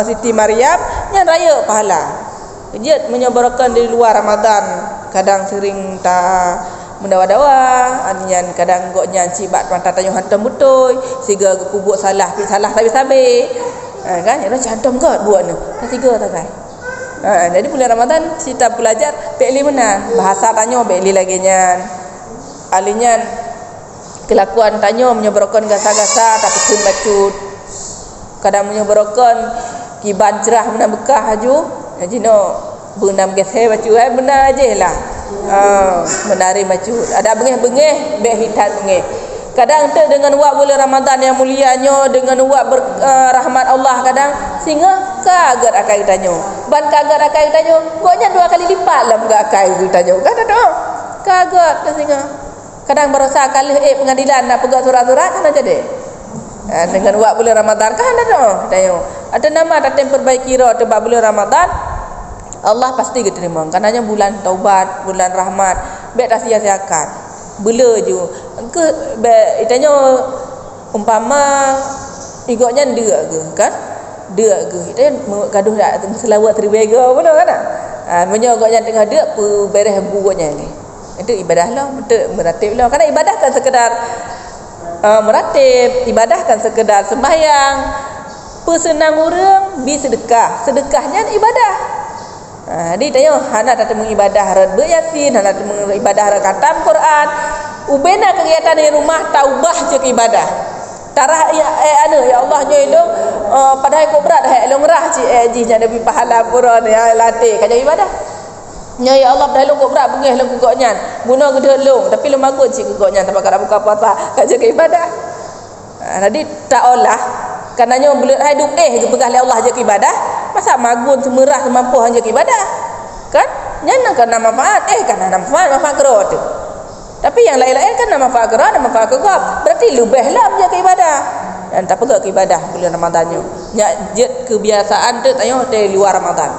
Siti Maryam nya raya pahala. Kejut menyebarkan di luar Ramadan kadang sering tak mendawa-dawa anyan kadang goknya cibat pantat tanya hantam betul siga kubuk salah tapi sabe kan ya cantum kot buat ni ketiga tak kai. Jadi bulan Ramadan kita belajar beli menang bahasa tanya beli lagi nyan alinyan kelakuan tanya menyebarkan gasa-gasa tapi kun bacut kadang menyebarkan kiban cerah menang bekah aju jino benam geseh bacu benar ajelah menari bacu ada bengeh be hitat bengeh kadang tu dengan wak bulan Ramadan yang mulianya dengan wak rahmat Allah kadang sehingga kaget akai tanya ban kaget akai tanya goknya 2 kali lipat lah muka akai tanya kan ada kaget sehingga kadang berasa kali pengadilan nak pegang surat-surat kan jadi dengan wak bulan Ramadan kan ada tanya ada nama datang perbaiki roh tu bulan Ramadan Allah pasti diterima karenanya bulan taubat bulan rahmat baik tak sia-siakan bela je ke itanya umpama igoknya dia ke kan dia ke kita gaduh dak selawat teribega betul kan menyogoknya tengah dia beres buatnya ni itu ibadah lah betul meratib lah karena ibadah kan sekedar meratib ibadah kan sekedar sembahyang pesenang orang bi sedekahnya ibadah. Di tanya hana tak mengibadah harat beryasin hana tak mengibadah harat khatam Quran ubena kegiatan di rumah taubah je ke ibadah tarah ya ya Allah nya itu padahal ko berat hai longrah ci ji nya lebih pahala Quran ya latih kaja ibadah nya ya Allah padahal ko berat bengih long goknya guna gede long tapi lemagun ci goknya tak bakal buka puasa kaja ke ibadah. Jadi tak olah karenanya boleh hidup kepegah oleh Allah je ke ibadah masa magun semerah semampu hanya ke ibadah kan nyana kan nama manfaat kan nama manfaat kerot tapi yang lain-lain kan nama manfaat kerot nama manfaat kegap berarti lebihlah je ke ibadah dan tak pegah ke ibadah bulan Ramadan nya jet kebiasaan tu tanya di luar Ramadan.